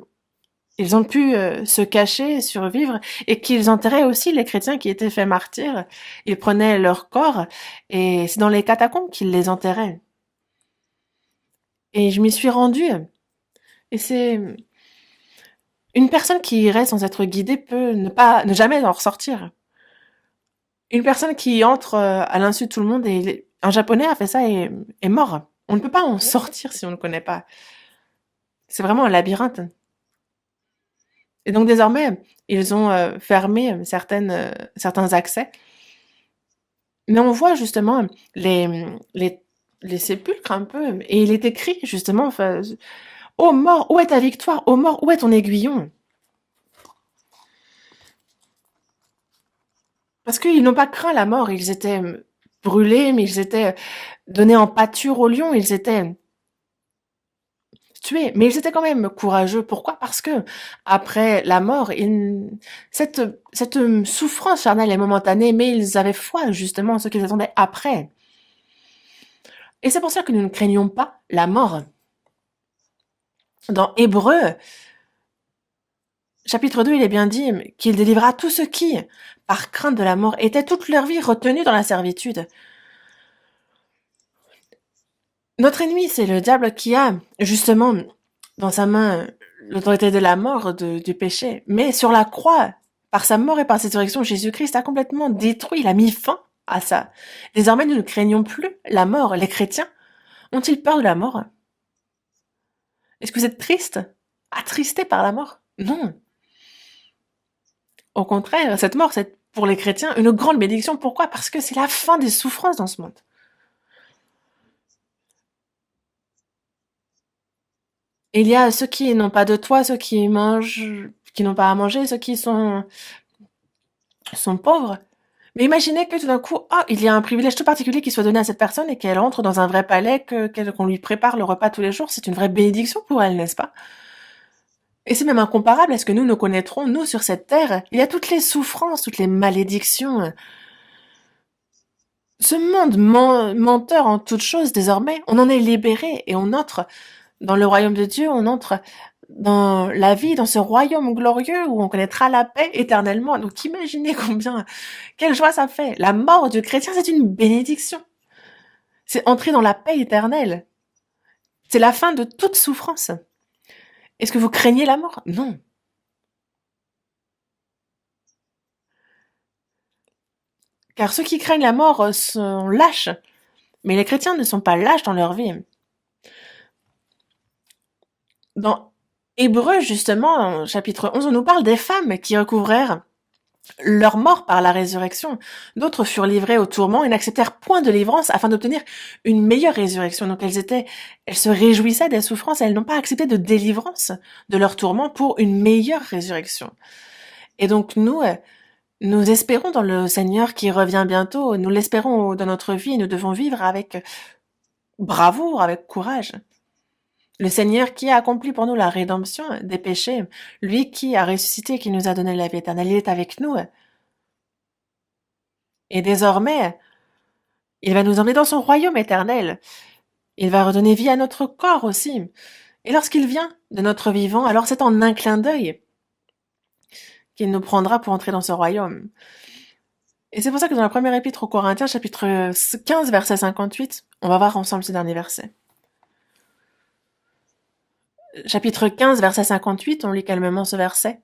Speaker 1: ils ont pu se cacher, survivre, et qu'ils enterraient aussi les chrétiens qui étaient faits martyrs. Ils prenaient leur corps, et c'est dans les catacombes qu'ils les enterraient. Et je m'y suis rendue, et c'est une personne qui irait sans être guidée peut ne jamais en ressortir. Une personne qui entre à l'insu de tout le monde, et un japonais a fait ça et est mort. On ne peut pas en sortir si on ne connaît pas. C'est vraiment un labyrinthe. Et donc désormais, ils ont fermé certains accès. Mais on voit justement les, les sépulcres un peu, et il est écrit justement, enfin, ô mort, où est ta victoire? Ô mort, où est ton aiguillon? Parce qu'ils n'ont pas craint la mort, ils étaient brûlés, mais ils étaient donnés en pâture aux lions, ils étaient tués, mais ils étaient quand même courageux. Pourquoi? Parce que après la mort, cette souffrance charnelle est momentanée, mais ils avaient foi justement en ce qu'ils attendaient après. Et c'est pour ça que nous ne craignons pas la mort. Dans Hébreux, chapitre 2, il est bien dit qu'il délivra tous ceux qui, par crainte de la mort, étaient toute leur vie retenus dans la servitude. Notre ennemi, c'est le diable qui a, justement, dans sa main, l'autorité de la mort, du péché. Mais sur la croix, par sa mort et par sa résurrection, Jésus-Christ a complètement détruit, il a mis fin à ça. Désormais, nous ne craignons plus la mort. Les chrétiens ont-ils peur de la mort? Est-ce que vous êtes triste? Attristé par la mort? Non. Au contraire, cette mort, c'est pour les chrétiens une grande bénédiction. Pourquoi? Parce que c'est la fin des souffrances dans ce monde. Et il y a ceux qui n'ont pas de toit, ceux qui mangent, qui n'ont pas à manger, ceux qui sont pauvres. Mais imaginez que tout d'un coup, ah, il y a un privilège tout particulier qui soit donné à cette personne et qu'elle entre dans un vrai palais, qu'on lui prépare le repas tous les jours. C'est une vraie bénédiction pour elle, n'est-ce pas? Et c'est même incomparable à ce que nous connaîtrons, nous, sur cette terre. Il y a toutes les souffrances, toutes les malédictions. Ce monde menteur en toutes choses, désormais, on en est libéré et on entre dans le royaume de Dieu, on entre dans la vie, dans ce royaume glorieux où on connaîtra la paix éternellement. Donc imaginez quelle joie ça fait. La mort du chrétien, c'est une bénédiction. C'est entrer dans la paix éternelle. C'est la fin de toute souffrance. Est-ce que vous craignez la mort? Non. Car ceux qui craignent la mort sont lâches. Mais les chrétiens ne sont pas lâches dans leur vie. Dans Hébreux, justement, chapitre 11, on nous parle des femmes qui recouvrèrent leur mort par la résurrection. D'autres furent livrées au tourment et n'acceptèrent point de délivrance afin d'obtenir une meilleure résurrection. Donc elles se réjouissaient des souffrances, elles n'ont pas accepté de délivrance de leur tourment pour une meilleure résurrection. Et donc nous espérons dans le Seigneur qui revient bientôt, nous l'espérons dans notre vie et nous devons vivre avec bravoure, avec courage. Le Seigneur qui a accompli pour nous la rédemption des péchés, lui qui a ressuscité, qui nous a donné la vie éternelle, il est avec nous. Et désormais, il va nous emmener dans son royaume éternel. Il va redonner vie à notre corps aussi. Et lorsqu'il vient de notre vivant, alors c'est en un clin d'œil qu'il nous prendra pour entrer dans ce royaume. Et c'est pour ça que dans la première épître aux Corinthiens, chapitre 15, verset 58, on va voir ensemble ce dernier verset. Chapitre 15, verset 58, on lit calmement ce verset.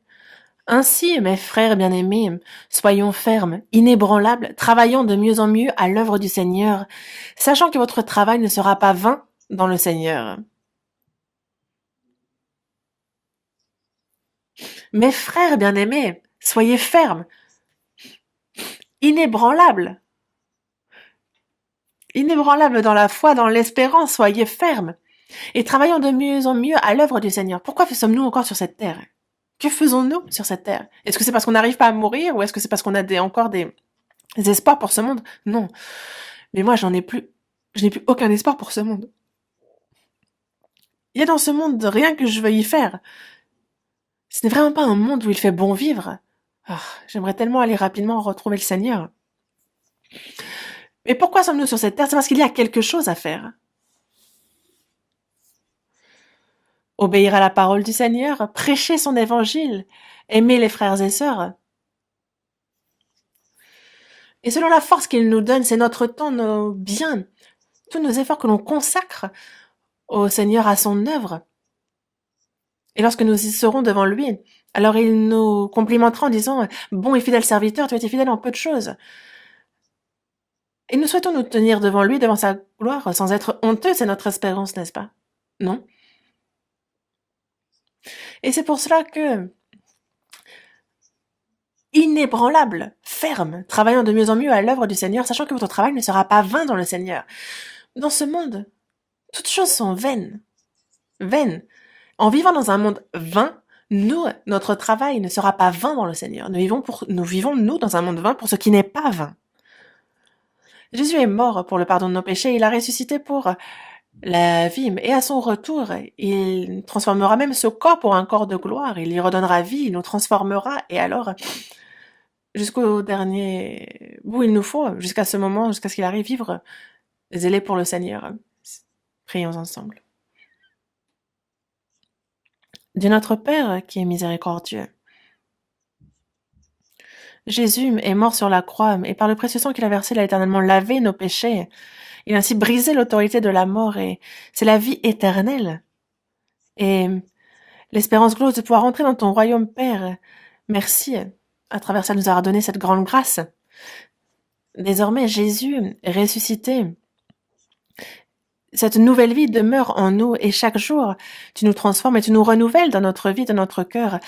Speaker 1: Ainsi, mes frères bien-aimés, soyons fermes, inébranlables, travaillant de mieux en mieux à l'œuvre du Seigneur, sachant que votre travail ne sera pas vain dans le Seigneur. Mes frères bien-aimés, soyez fermes, inébranlables. Inébranlables dans la foi, dans l'espérance, soyez fermes. Et travaillant de mieux en mieux à l'œuvre du Seigneur. Pourquoi sommes-nous encore sur cette terre? Que faisons-nous sur cette terre? Est-ce que c'est parce qu'on n'arrive pas à mourir ou est-ce que c'est parce qu'on a encore des espoirs pour ce monde? Non. Mais moi, je n'ai plus aucun espoir pour ce monde. Il y a dans ce monde rien que je veuille y faire. Ce n'est vraiment pas un monde où il fait bon vivre. Ah, j'aimerais tellement aller rapidement retrouver le Seigneur. Mais pourquoi sommes-nous sur cette terre? C'est parce qu'il y a quelque chose à faire. Obéir à la parole du Seigneur, prêcher son évangile, aimer les frères et sœurs. Et selon la force qu'il nous donne, c'est notre temps, nos biens, tous nos efforts que l'on consacre au Seigneur, à son œuvre. Et lorsque nous y serons devant lui, alors il nous complimentera en disant « Bon et fidèle serviteur, tu as été fidèle en peu de choses. » Et nous souhaitons nous tenir devant lui, devant sa gloire, sans être honteux, c'est notre espérance, n'est-ce pas? Non? Et c'est pour cela que, inébranlable, ferme, travaillant de mieux en mieux à l'œuvre du Seigneur, sachant que votre travail ne sera pas vain dans le Seigneur. Dans ce monde, toutes choses sont vaines. Vaines. En vivant dans un monde vain, nous, notre travail ne sera pas vain dans le Seigneur. Nous vivons, nous, dans un monde vain pour ce qui n'est pas vain. Jésus est mort pour le pardon de nos péchés, il a ressuscité pour la vie, et à son retour, il transformera même ce corps pour un corps de gloire, il y redonnera vie, il nous transformera, et alors, jusqu'au dernier bout, il nous faut, jusqu'à ce moment, jusqu'à ce qu'il arrive, vivre zélé pour le Seigneur. Prions ensemble. Dieu notre Père, qui est miséricordieux, Jésus est mort sur la croix, et par le précieux sang qu'il a versé, il a éternellement lavé nos péchés. Il a ainsi brisé l'autorité de la mort, et c'est la vie éternelle. Et l'espérance glorieuse de pouvoir entrer dans ton royaume, Père. Merci, à travers ça, nous avoir donné cette grande grâce. Désormais, Jésus est ressuscité. Cette nouvelle vie demeure en nous, et chaque jour, tu nous transformes et tu nous renouvelles dans notre vie, dans notre cœur.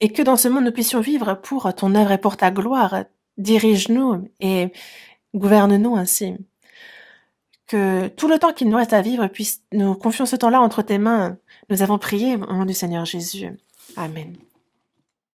Speaker 1: Et que dans ce monde, nous puissions vivre pour ton œuvre et pour ta gloire. Dirige-nous et gouverne-nous ainsi. Que tout le temps qu'il nous reste à vivre, nous confions ce temps-là entre tes mains. Nous avons prié au nom du Seigneur Jésus. Amen.